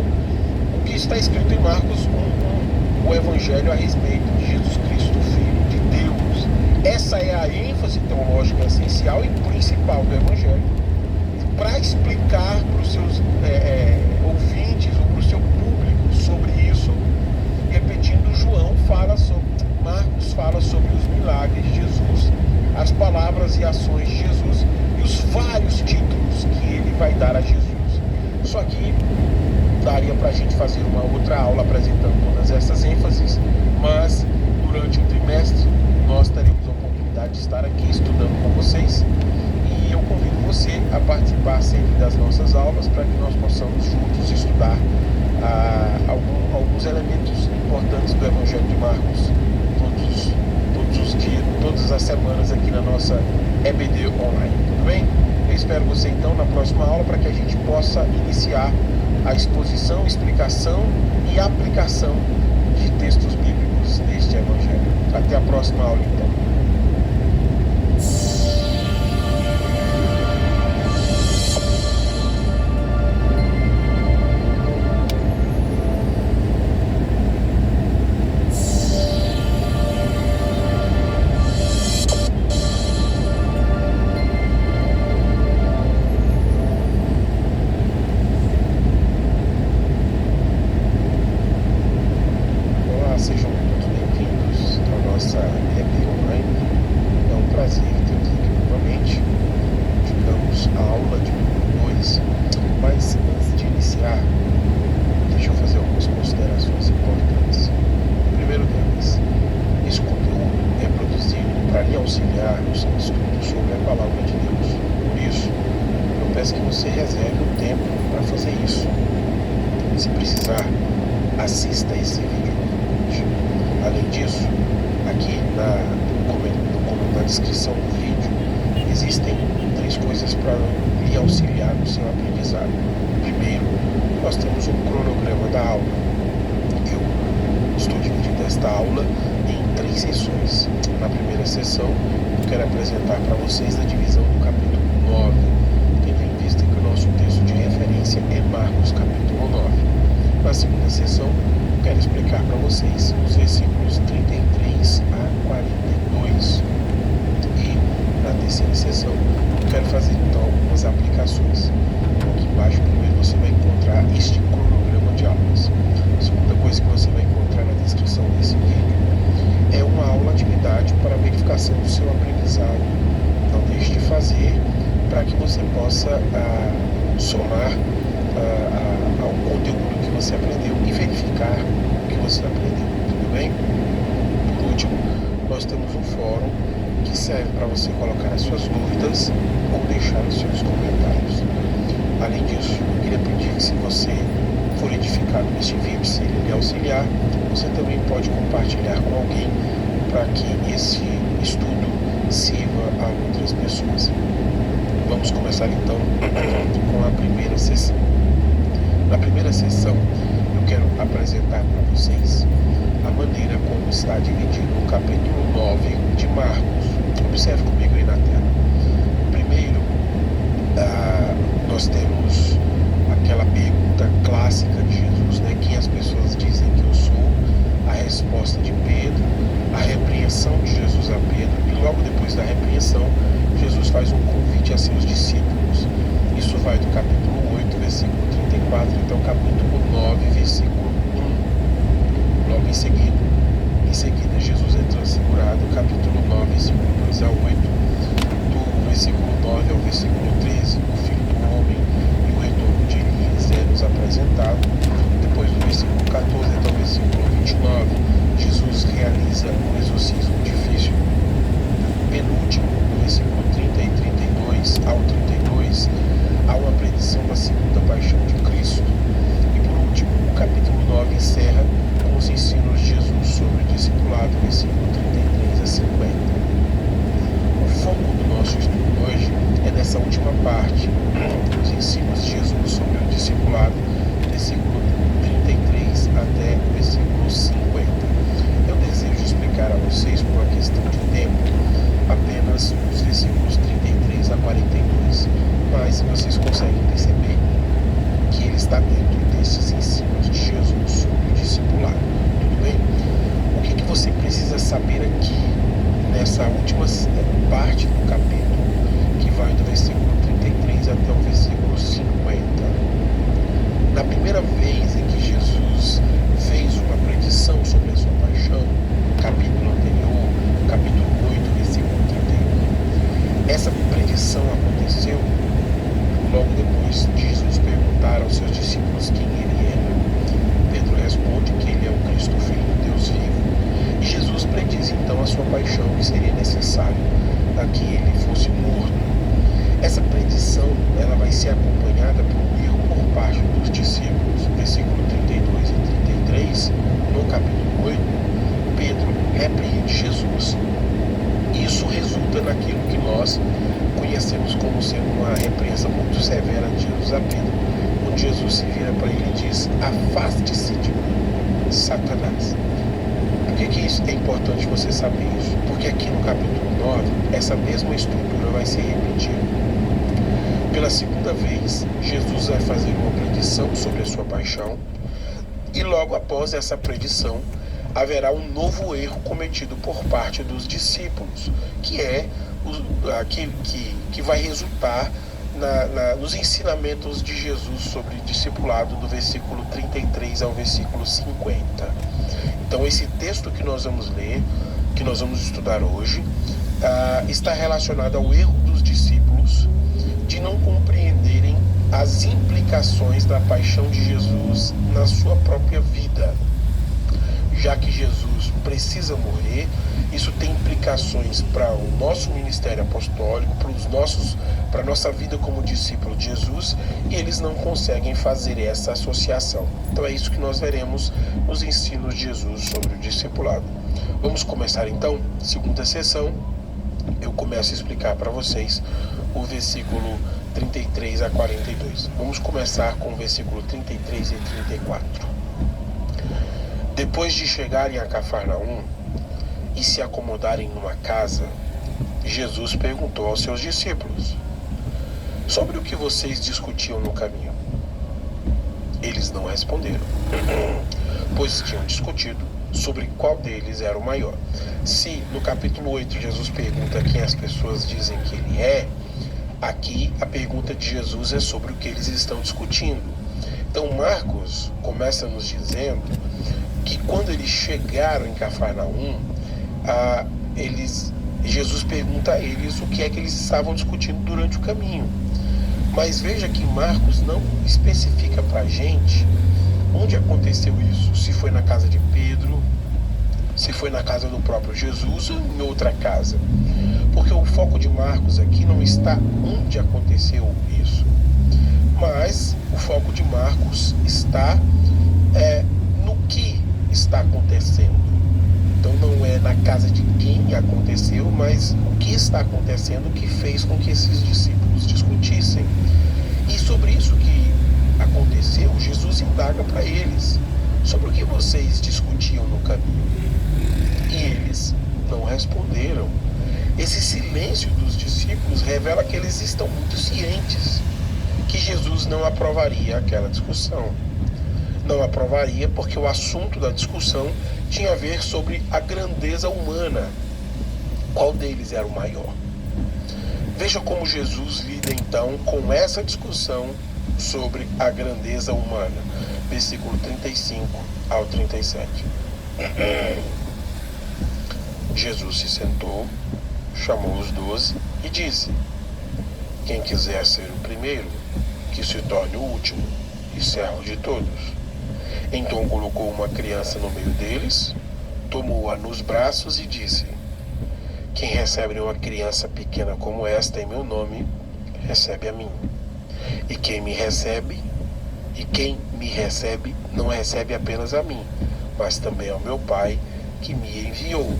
o que está escrito em Marcos 1:1, o Evangelho a respeito de Jesus Cristo, Filho de Deus. Essa é a ênfase teológica essencial e principal do Evangelho, para explicar para os seus ouvintes ou para o seu público sobre isso. Repetindo, Marcos fala sobre os milagres de Jesus, as palavras e ações de Jesus e os vários títulos que ele vai dar a Jesus. Só que daria para a gente fazer uma outra aula apresentando todas essas ênfases, mas durante o trimestre nós teremos a oportunidade de estar aqui estudando com vocês, e eu convido você a participar sempre das nossas aulas para que nós possamos juntos estudar alguns elementos importantes do Evangelho de Marcos todos os dias, todas as semanas aqui na nossa EBD Online, tudo bem? Eu espero você então na próxima aula para que a gente possa iniciar a exposição, explicação e aplicação de textos bíblicos deste Evangelho. Até a próxima aula então. Peço que você reserve um tempo para fazer isso. Se precisar, assista esse vídeo novamente. Além disso, aqui na descrição do vídeo existem 3 coisas para lhe auxiliar no seu aprendizado. Primeiro, nós temos um cronograma da aula. Eu estou dividindo esta aula em 3 sessões. Na primeira sessão, eu quero apresentar para vocês a divisão do capítulo 9. Nosso texto de referência é Marcos capítulo 9. Na segunda sessão, eu quero explicar para vocês os versículos 33 a 42. E na terceira sessão, eu quero fazer então algumas aplicações. Aqui embaixo, primeiro, você vai encontrar este cronograma de aulas. A segunda coisa que você vai encontrar na descrição desse vídeo é uma aula atividade para verificação do seu aprendizado. Não deixe de fazer para que você possa somar ao conteúdo que você aprendeu e verificar o que você aprendeu, tudo bem? Por último, nós temos um fórum que serve para você colocar as suas dúvidas ou deixar os seus comentários. Além disso, eu queria pedir que, se você for edificado neste vídeo, se ele lhe auxiliar, você também pode compartilhar com alguém para que esse estudo sirva a outras pessoas. Vamos começar então com a primeira sessão. Na primeira sessão, eu quero apresentar para vocês a maneira como está dividido o capítulo 9 de Marcos. Observe comigo aí na tela. Primeiro, nós temos aquela pergunta clássica de Jesus, né? Quem as pessoas dizem que eu sou? A resposta de Pedro, a repreensão de Jesus a Pedro, e logo depois da repreensão, Jesus faz um convite a seus discípulos. Isso vai do capítulo 8, versículo 34, até o capítulo 9, versículo 1. Logo em seguida, Jesus é transfigurado, capítulo 9, versículo 2 a 8, do versículo 9 ao versículo 13, o Filho do Homem e o retorno de Elias é nos apresentado. Depois do versículo 14 até o versículo 29, Jesus realiza um exorcismo difícil. Penúltimo, do versículo 30 e 32 ao 32, há uma predição da segunda paixão de Cristo. E por último, o capítulo 9 encerra com os ensinos de Jesus sobre o discipulado, versículo 33 a 50. O foco do nosso estudo hoje é nessa última parte, os ensinos na primeira vez em que Jesus fez uma predição sobre a sua paixão, capítulo anterior, capítulo 8, versículo 31, essa predição aconteceu logo depois de Jesus perguntar aos seus discípulos quem ele era. Pedro responde que ele é o Cristo, Filho de Deus vivo. E Jesus prediz então a sua paixão, que seria necessário que ele fosse morto. Essa predição ela vai ser acompanhada por um erro por parte dos discípulos. Versículo 32 e 33, no capítulo 8, Pedro repreende Jesus. Isso resulta naquilo que nós conhecemos como sendo uma repreensão muito severa de Jesus a Pedro, onde Jesus se vira para ele e diz: afaste-se de mim, Satanás. Por que isso é importante você saber isso? Porque aqui no capítulo 9, essa mesma estrutura vai ser repetida. Pela segunda vez, Jesus vai fazer uma predição sobre a sua paixão, e logo após essa predição, haverá um novo erro cometido por parte dos discípulos, que é que vai resultar nos ensinamentos de Jesus sobre discipulado, do versículo 33 ao versículo 50. Então esse texto que nós vamos ler, que nós vamos estudar hoje, está relacionado ao erro dos discípulos de não compreenderem as implicações da paixão de Jesus na sua própria vida. Já que Jesus precisa morrer, isso tem implicações para o nosso ministério apostólico, para a nossa vida como discípulo de Jesus, e eles não conseguem fazer essa associação. Então é isso que nós veremos nos ensinos de Jesus sobre o discipulado. Vamos começar então, segunda sessão. Eu começo a explicar para vocês o versículo 33 a 42. Vamos começar com o versículo 33 e 34. Depois de chegarem a Cafarnaum e se acomodarem numa casa, Jesus perguntou aos seus discípulos: sobre o que vocês discutiam no caminho? Eles não responderam, pois tinham discutido sobre qual deles era o maior. Se no capítulo 8 Jesus pergunta quem as pessoas dizem que ele é, aqui a pergunta de Jesus é sobre o que eles estão discutindo. Então Marcos começa nos dizendo que quando eles chegaram em Cafarnaum, Jesus pergunta a eles o que é que eles estavam discutindo durante o caminho. Mas veja que Marcos não especifica para a gente onde aconteceu isso, se foi na casa de Pedro, se foi na casa do próprio Jesus ou em outra casa. Porque o foco de Marcos aqui não está onde aconteceu isso, mas o foco de Marcos está no que está acontecendo. Então não é na casa de quem aconteceu, mas o que está acontecendo que fez com que esses discípulos discutissem. E sobre isso que aconteceu, Jesus indaga para eles: sobre o que vocês discutiam no caminho? E eles não responderam. Esse silêncio dos discípulos revela que eles estão muito cientes que Jesus não aprovaria aquela discussão. Não aprovaria porque o assunto da discussão tinha a ver sobre a grandeza humana. Qual deles era o maior? Veja como Jesus lida então com essa discussão sobre a grandeza humana. Versículo 35 ao 37. Jesus se sentou, chamou os 12 e disse: quem quiser ser o primeiro, que se torne o último e servo de todos. Então colocou uma criança no meio deles, tomou-a nos braços e disse: quem recebe uma criança pequena como esta em meu nome, recebe a mim. E quem me recebe, não recebe apenas a mim, mas também ao meu Pai que me enviou.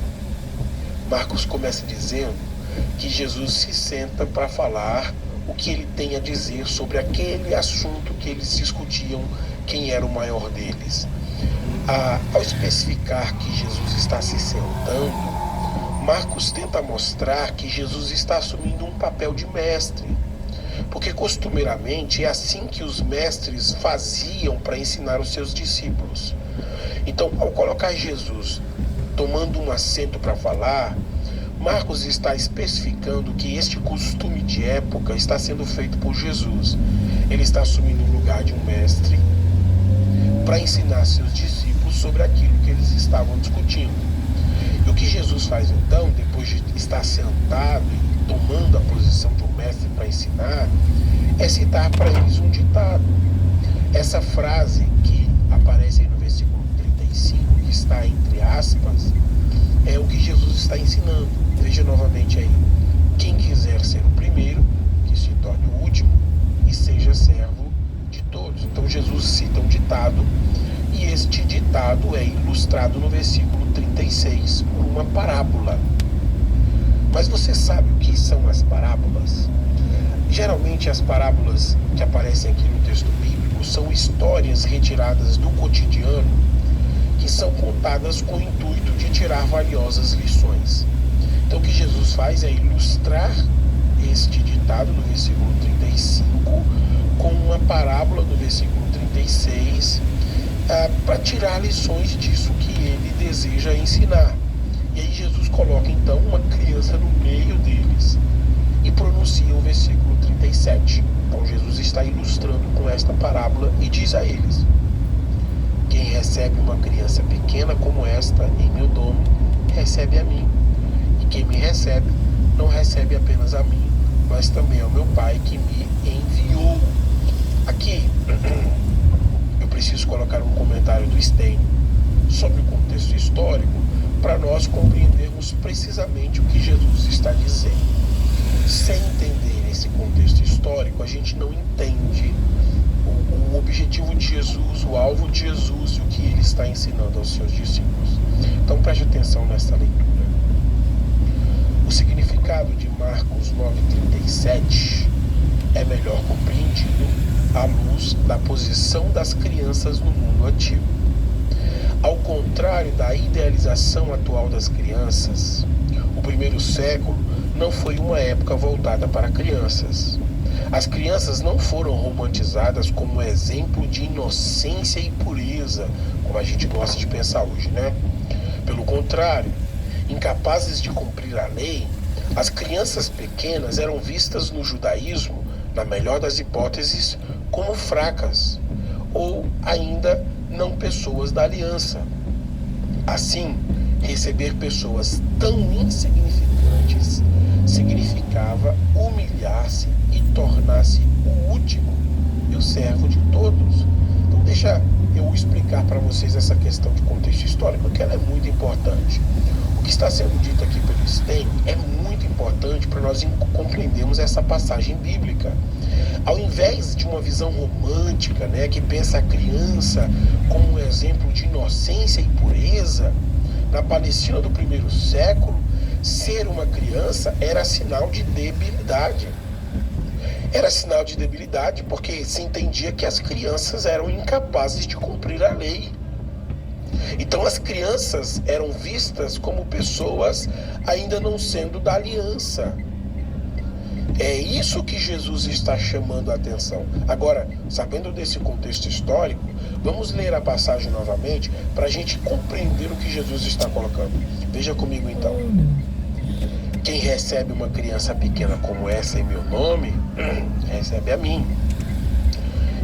Marcos começa dizendo que Jesus se senta para falar o que ele tem a dizer sobre aquele assunto que eles discutiam, quem era o maior deles. Ao especificar que Jesus está se sentando, Marcos tenta mostrar que Jesus está assumindo um papel de mestre, porque costumeiramente é assim que os mestres faziam para ensinar os seus discípulos. Então, ao colocar Jesus tomando um assento para falar, Marcos está especificando que este costume de época está sendo feito por Jesus. Ele está assumindo o lugar de um mestre para ensinar seus discípulos sobre aquilo que eles estavam discutindo. E o que Jesus faz então, depois de estar sentado e tomando a posição de um mestre para ensinar, é citar para eles um ditado. Essa frase que aparece aí no versículo 35, que está entre aspas, é o que Jesus está ensinando. Veja novamente aí. Quem quiser ser o primeiro, que se torne o último e seja servo de todos. Então Jesus cita um ditado, e este ditado é ilustrado no versículo 36 por uma parábola. Mas você sabe o que são as parábolas? Geralmente as parábolas que aparecem aqui no texto bíblico são histórias retiradas do cotidiano que são contadas com o intuito de tirar valiosas lições. Então o que Jesus faz é ilustrar este ditado no versículo 35 com uma parábola no versículo 36 para tirar lições disso que ele deseja ensinar. E aí Jesus coloca então uma criança no meio deles e pronuncia o versículo 37. Então Jesus está ilustrando com esta parábola e diz a eles: quem recebe uma criança pequena como esta em meu nome, recebe a mim. E quem me recebe, não recebe apenas a mim, mas também ao meu Pai que me enviou. Aqui, eu preciso colocar um comentário do Stein sobre o contexto histórico para nós compreendermos precisamente o que Jesus está dizendo. Sem entender esse contexto histórico, a gente não entende o objetivo de Jesus, o alvo de Jesus e o que ele está ensinando aos seus discípulos. Então preste atenção nesta leitura. O significado de Marcos 9,37 é melhor compreendido à luz da posição das crianças no mundo antigo. Ao contrário da idealização atual das crianças, o primeiro século não foi uma época voltada para crianças. As crianças não foram romantizadas como exemplo de inocência e pureza, como a gente gosta de pensar hoje, né? Pelo contrário, incapazes de cumprir a lei, as crianças pequenas eram vistas no judaísmo, na melhor das hipóteses, como fracas, ou ainda não pessoas da aliança. Assim, receber pessoas tão insignificantes significava humilhar-se e tornar-se o último e o servo de todos. Então deixa eu explicar para vocês essa questão de contexto histórico, porque ela é muito importante. O que está sendo dito aqui pelo Stein é muito importante para nós compreendermos essa passagem bíblica. Ao invés de uma visão romântica, né, que pensa a criança como um exemplo de inocência e pureza, na Palestina do primeiro século, ser uma criança era sinal de debilidade. Era sinal de debilidade porque se entendia que as crianças eram incapazes de cumprir a lei. Então as crianças eram vistas como pessoas ainda não sendo da aliança. É isso que Jesus está chamando a atenção. Agora, sabendo desse contexto histórico, vamos ler a passagem novamente para a gente compreender o que Jesus está colocando. Veja comigo então. Quem recebe uma criança pequena como essa em meu nome, recebe a mim.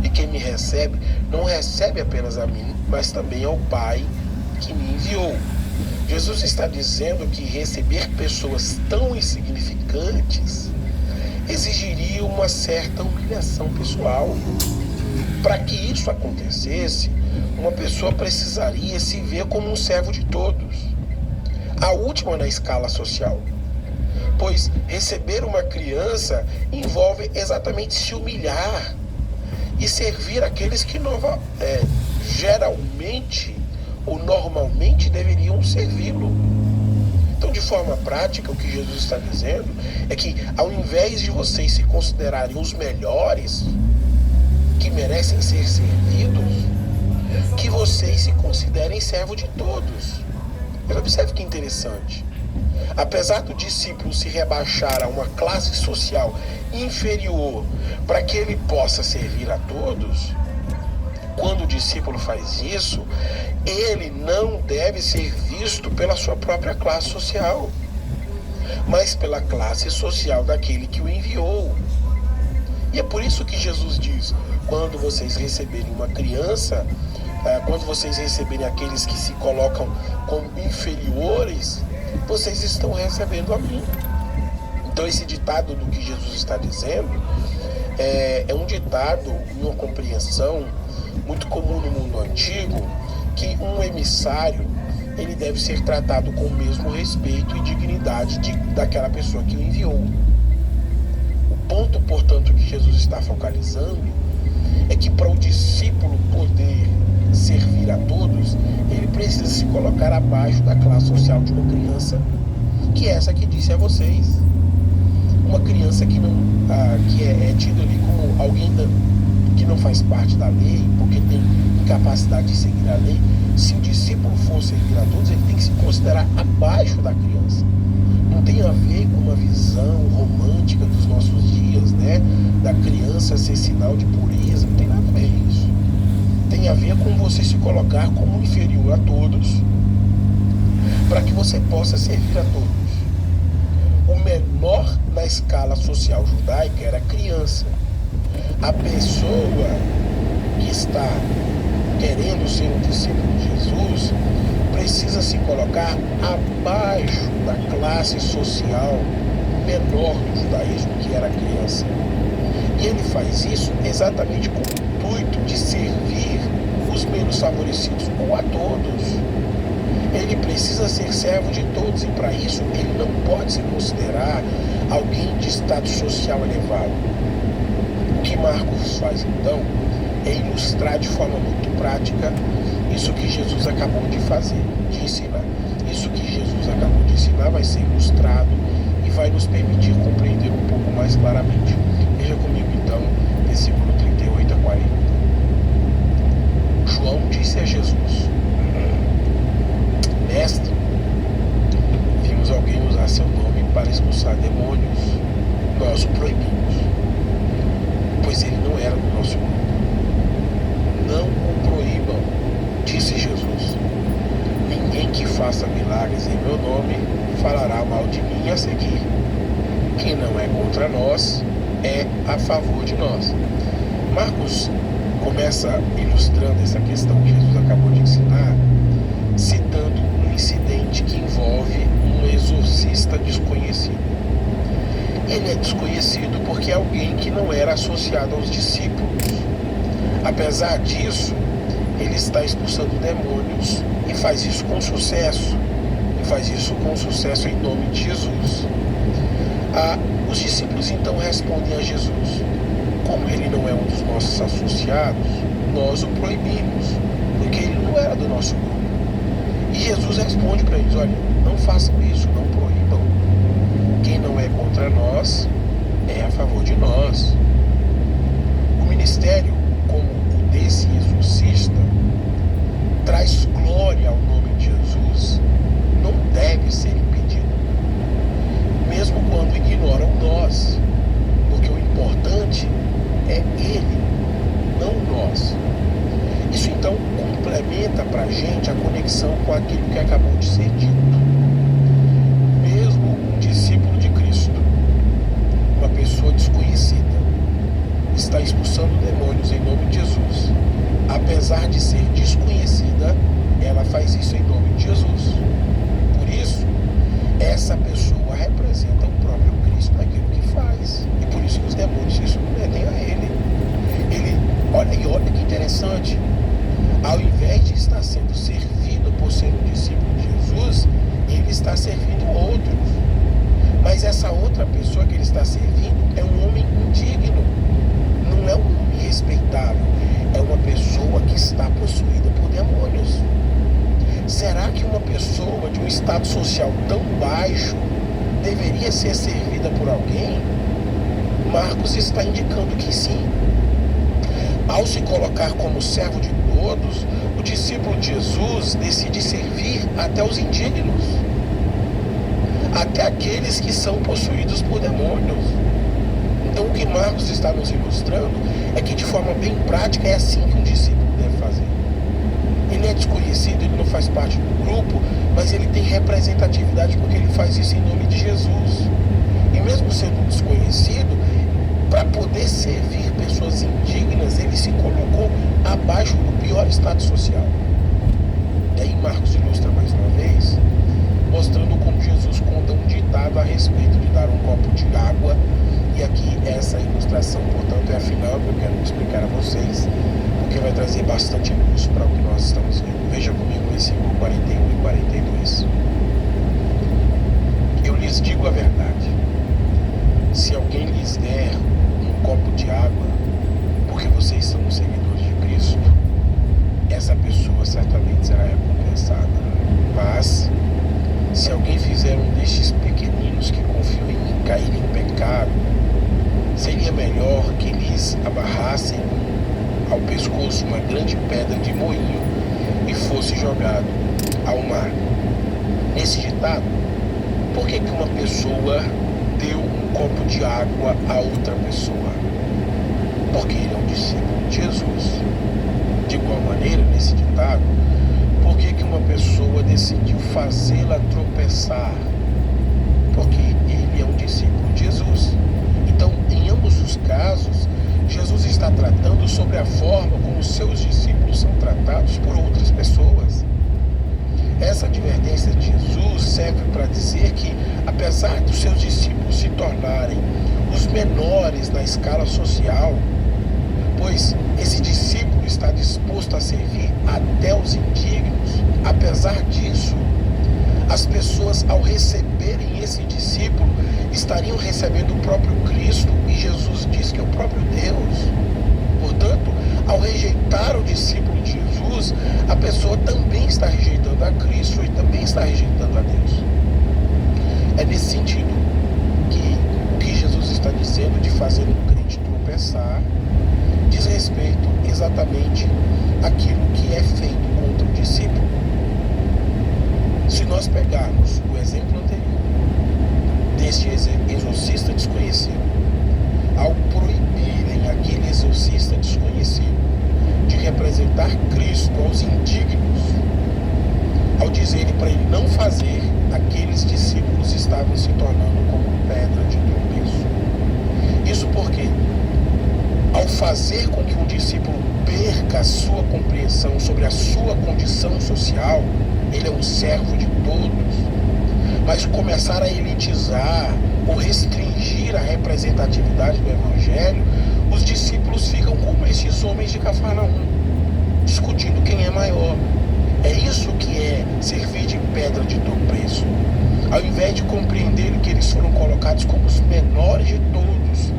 E quem me recebe, não recebe apenas a mim, mas também ao Pai que me enviou. Jesus está dizendo que receber pessoas tão insignificantes exigiria uma certa humilhação pessoal. Para que isso acontecesse, uma pessoa precisaria se ver como um servo de todos, a última na escala social. Pois receber uma criança envolve exatamente se humilhar e servir aqueles que geralmente ou normalmente deveriam servi-lo. Então, de forma prática, o que Jesus está dizendo é que, ao invés de vocês se considerarem os melhores, que merecem ser servidos, que vocês se considerem servo de todos. Mas observe que interessante. Apesar do discípulo se rebaixar a uma classe social inferior para que ele possa servir a todos, quando o discípulo faz isso, ele não deve ser visto pela sua própria classe social, mas pela classe social daquele que o enviou. E é por isso que Jesus diz: quando vocês receberem uma criança quando vocês receberem aqueles que se colocam como inferiores, vocês estão recebendo a mim. Então esse ditado do que Jesus está dizendo é um ditado, uma compreensão muito comum no mundo antigo, que um emissário ele deve ser tratado com o mesmo respeito e dignidade daquela pessoa que o enviou. O ponto, portanto, que Jesus está focalizando é que para o discípulo poder servir a todos, ele precisa se colocar abaixo da classe social de uma criança, que é essa que disse a vocês. Uma criança que é tida ali como alguém que não faz parte da lei, porque tem incapacidade de seguir a lei. Se o discípulo for servir a todos, ele tem que se considerar abaixo da criança. Não tem a ver com uma visão romântica dos nossos dias, né? Da criança ser sinal de pureza, não tem nada a ver isso. Tem a ver com você se colocar como inferior a todos, para que você possa servir a todos. O menor na escala social judaica era a criança. A pessoa que está querendo ser um discípulo de Jesus precisa se colocar abaixo da classe social menor do judaísmo, que era a criança. E ele faz isso exatamente com o intuito de servir os menos favorecidos ou a todos. Ele precisa ser servo de todos e para isso ele não pode se considerar alguém de status social elevado. O que Marcos faz então é ilustrar de forma muito prática isso que Jesus acabou de fazer, de ensinar. Isso que Jesus acabou de ensinar vai ser ilustrado e vai nos permitir compreender um pouco mais claramente. Veja comigo então, versículo 38 a 40. João disse a Jesus: Mestre, vimos alguém usar seu nome para expulsar demônios. Nós o proibimos, pois ele não era do nosso grupo. Não o proíbam, disse Jesus. Ninguém que faça milagres em meu nome falará mal de mim a seguir. Quem não é contra nós é a favor de nós. Marcos começa ilustrando essa questão que Jesus acabou de ensinar, citando um incidente que envolve um exorcista desconhecido. Ele é desconhecido porque é alguém que não era associado aos discípulos. Apesar disso, ele está expulsando demônios e faz isso com sucesso. E faz isso com sucesso em nome de Jesus. Os discípulos então respondem a Jesus: como ele não é um dos nossos associados, nós o proibimos, porque ele não era do nosso grupo. E Jesus responde para eles: olha, não façam isso, não proíbam. Quem não é contra nós é a favor de nós. O ministério, como o desse exorcista, traz glória ao nome de Jesus, não deve ser impedido, mesmo quando ignoram nós, porque o importante é ele, não nós. Isso então complementa para a gente a conexão com aquilo que acabou de ser dito. Mesmo um discípulo de Cristo, uma pessoa desconhecida, está expulsando demônios em nome de Jesus. Apesar de ser desconhecida, ela faz isso em nome de Jesus. Por isso, essa pessoa representa o próprio Cristo naquilo que faz. E por isso que os demônios se submetem a ele. Olha que interessante. Ao invés de estar sendo servido por ser um discípulo de Jesus, ele está servindo outros. Mas essa outra pessoa que ele está servindo é um homem indigno. Não é um homem respeitável. É uma pessoa que está possuída por demônios. Será que uma pessoa de um estado social tão baixo deveria ser servida por alguém? Marcos está indicando que sim. Ao se colocar como servo de todos, o discípulo de Jesus decide servir até os indignos, até aqueles que são possuídos por demônios. Então o que Marcos está nos ilustrando é que de forma bem prática é assim que um discípulo deve fazer. Ele é desconhecido, ele não faz parte do grupo, mas ele tem representatividade porque ele faz isso em nome de Jesus. E mesmo sendo desconhecido, para poder servir pessoas indignas, ele se colocou abaixo do pior estado social. E aí Marcos ilustra mais uma vez, mostrando como Jesus conta um ditado a respeito de dar um copo de água. E aqui essa ilustração, portanto, é a final que eu quero explicar a vocês, porque vai trazer bastante luz para o que nós estamos vendo. Veja comigo o versículo 41 e 42. Eu lhes digo a verdade, se alguém lhes der um copo de água, porque vocês são os seguidores de Cristo, essa pessoa certamente será recompensada. Mas, se alguém fizer um destes pequeninos que confiam em mim cair em pecado, seria melhor que lhes amarrassem ao pescoço uma grande pedra de moinho e fosse jogado ao mar. Nesse ditado, por que uma pessoa deu um copo de água a outra pessoa? Porque ele é um discípulo de Jesus. De igual maneira, nesse ditado, por que uma pessoa decidiu fazê-la tropeçar? Porque ele é um discípulo de Jesus. Então, em ambos os casos, Jesus está tratando sobre a forma como seus discípulos são tratados por outras pessoas. Essa advertência de Jesus serve para dizer que, apesar dos seus discípulos se tornarem os menores na escala social, pois esse discípulo está disposto a servir até os indignos, apesar disso, as pessoas, ao receberem esse discípulo, estariam recebendo o próprio Cristo, e Jesus diz que é o próprio Deus. Portanto, ao rejeitar o discípulo de Jesus, a pessoa também está rejeitando a Cristo e também está rejeitando a Deus. É nesse sentido que o que Jesus está dizendo de fazer um crente tropeçar diz respeito exatamente àquilo que é feito contra o discípulo. Se nós pegarmos o exemplo anterior deste exorcista desconhecido, ao proibirem aquele exorcista desconhecido de representar Cristo aos indignos, ao dizerem para ele não fazer, aqueles discípulos estavam se tornando como pedra de tropeço. Isso porque, ao fazer com que um discípulo perca a sua compreensão sobre a sua condição social, ele é um servo de todos, mas começar a elitizar ou restringir a representatividade do Evangelho, os discípulos ficam como esses homens de Cafarnaum, discutindo quem é maior. É isso que é servir de pedra de tropeço. Ao invés de compreenderem que eles foram colocados como os menores de todos,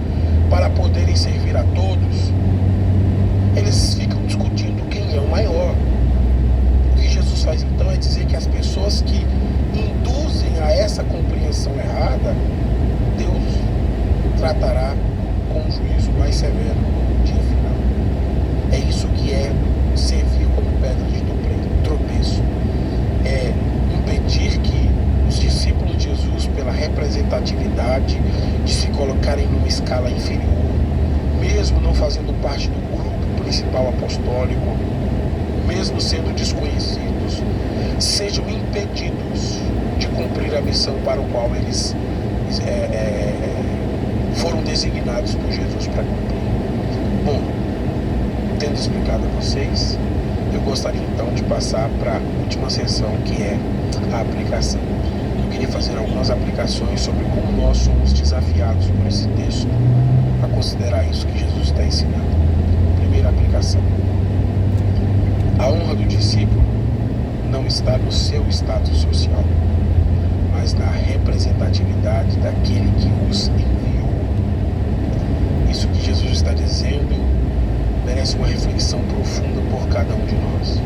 para poderem servir a todos, eles ficam discutindo quem é o maior. O que Jesus faz então é dizer que as pessoas que induzem a essa compreensão errada, Deus tratará com um juízo mais severo no dia final. É isso que é servir como pedra de tropeço. É impedir que os discípulos de Jesus, pela representatividade de se colocarem numa escala inferior, mesmo não fazendo parte do grupo principal apostólico, mesmo sendo desconhecidos, sejam impedidos de cumprir a missão para o qual eles foram designados por Jesus para cumprir. Bom, tendo explicado a vocês, eu gostaria então de passar para a última sessão, que é a aplicação. Eu queria fazer algumas aplicações sobre como nós somos desafiados por esse texto a considerar isso que Jesus está ensinando. Primeira aplicação: a honra do discípulo não está no seu status social, mas na representatividade daquele que os enviou. Isso que Jesus está dizendo merece uma reflexão profunda por cada um de nós.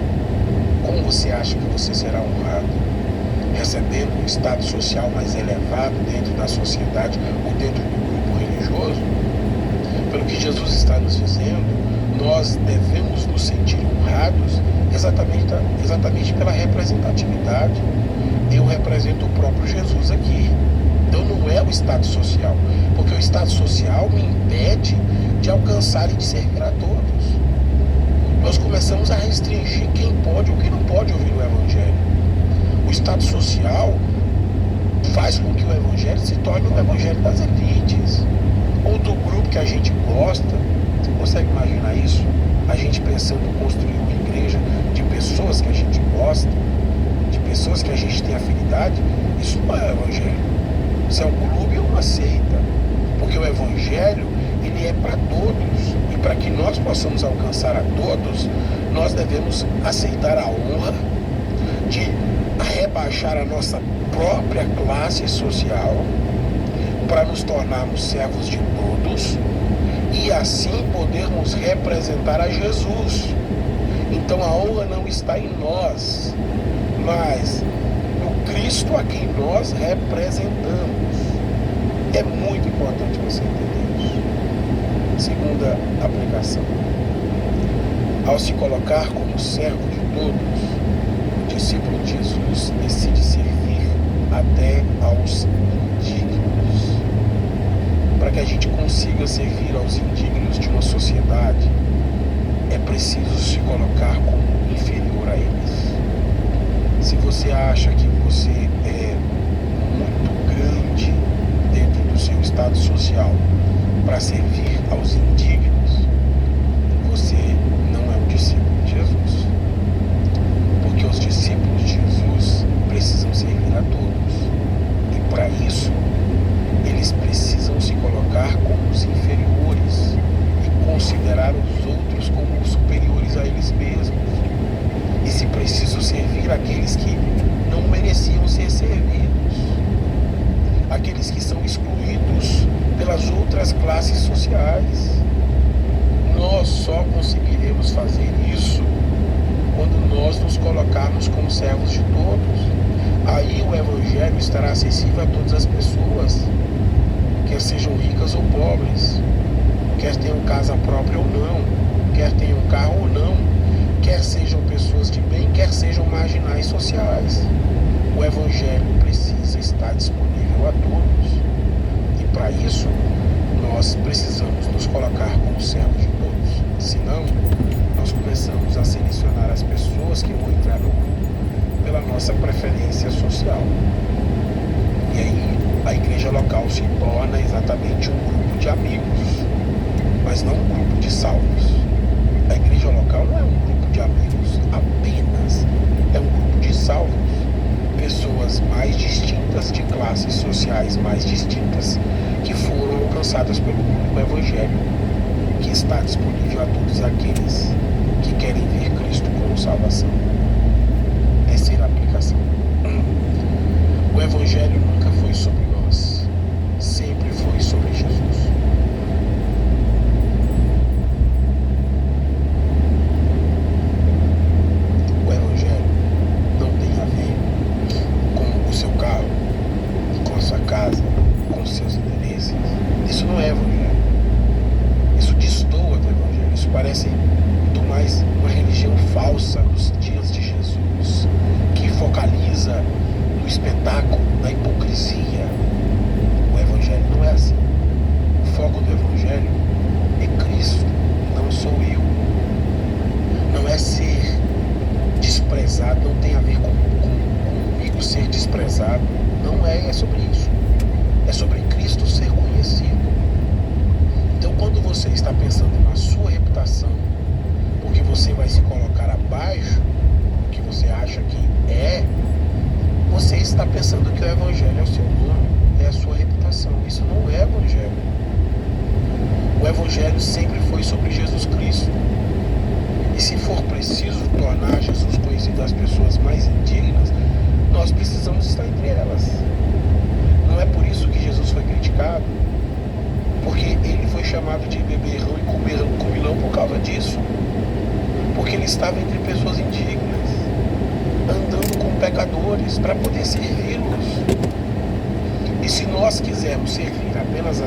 Como você acha que você será honrado? Recebendo um status social mais elevado dentro da sociedade ou dentro do grupo religioso? Pelo que Jesus está nos dizendo, nós devemos nos sentir honrados exatamente pela representatividade. Eu represento o próprio Jesus aqui. Então não é o status social, porque o status social me impede de alcançar e de servir a todos. Nós começamos a restringir quem pode ou quem não pode ouvir o Evangelho. O status social faz com que o Evangelho se torne o Evangelho das elites, ou do grupo que a gente gosta. Você consegue imaginar isso? a gente pensando em construir uma igreja de pessoas que a gente gosta, de pessoas que a gente tem afinidade, isso não é evangelho. Isso é um clube ou uma seita. Porque o evangelho, ele é para todos. E para que nós possamos alcançar a todos, nós devemos aceitar a honra de rebaixar a nossa própria classe social para nos tornarmos servos de todos e assim podermos representar a Jesus. Então a honra não está em nós, mas no Cristo a quem nós representamos. É muito importante você entender isso. Segunda aplicação: ao se colocar como servo de todos, o discípulo de Jesus decide servir até aos indignos. Para que a gente consiga servir aos indignos de uma sociedade, é preciso se colocar como inferior a eles. Se você acha que você é muito grande dentro do seu estado social para servir aos indignos, você não é um discípulo de Jesus. Porque os discípulos de Jesus precisam servir a todos. E para isso, eles precisam se colocar como os inferiores e considerar os outros como os superiores a eles mesmos. E se preciso servir aqueles que não mereciam ser servidos, aqueles que são excluídos pelas outras classes sociais. Nós só conseguiremos fazer isso quando nós nos colocarmos como servos de todos. Aí o evangelho estará acessível a todas as pessoas, quer sejam ricas ou pobres, quer tenham casa própria ou não, quer tenham carro ou não, quer sejam pessoas de bem, quer sejam marginais sociais. O evangelho precisa estar disponível a todos. E para isso, nós precisamos nos colocar como servos de todos. Senão, nós começamos a selecionar as pessoas que vão entrar no grupo pela nossa preferência social. E aí, a igreja local se torna exatamente um grupo de amigos, mas não um grupo de salvos. A igreja local não é um grupo de amigos apenas, é um grupo de salvos. Pessoas mais distintas, de classes sociais mais distintas, que foram alcançadas pelo único evangelho, que está disponível a todos aqueles que querem ver Cristo como salvação. Terceira aplicação: o evangelho nunca foi sobre nós, sempre foi sobre Jesus. O evangelho não tem a ver com o seu carro, com a sua casa, com os seus interesses. Isso não é evangelho. Isso destoa do evangelho. Isso parece muito mais uma religião falsa nos dias de Jesus, que focaliza no espetáculo, na hipocrisia. O evangelho não é assim. O foco do evangelho é Cristo, não sou eu. Não é ser desprezado, não tem a ver comigo ser desprezado. Não é sobre isso. É sobre Cristo ser conhecido. Então, quando você está pensando na sua reputação, porque você vai se colocar abaixo do que você acha que é, você está pensando que o evangelho é o seu nome, é a sua reputação. Isso não é evangelho. O evangelho sempre foi sobre Jesus Cristo. E se for preciso tornar Jesus conhecido das pessoas mais indignas, nós precisamos estar entre elas. Não é por isso que Jesus foi criticado, porque ele foi chamado de beberrão e comilão por causa disso. Porque ele estava entre pessoas indignas, andando com pecadores para poder servi-los. E se nós quisermos servir apenas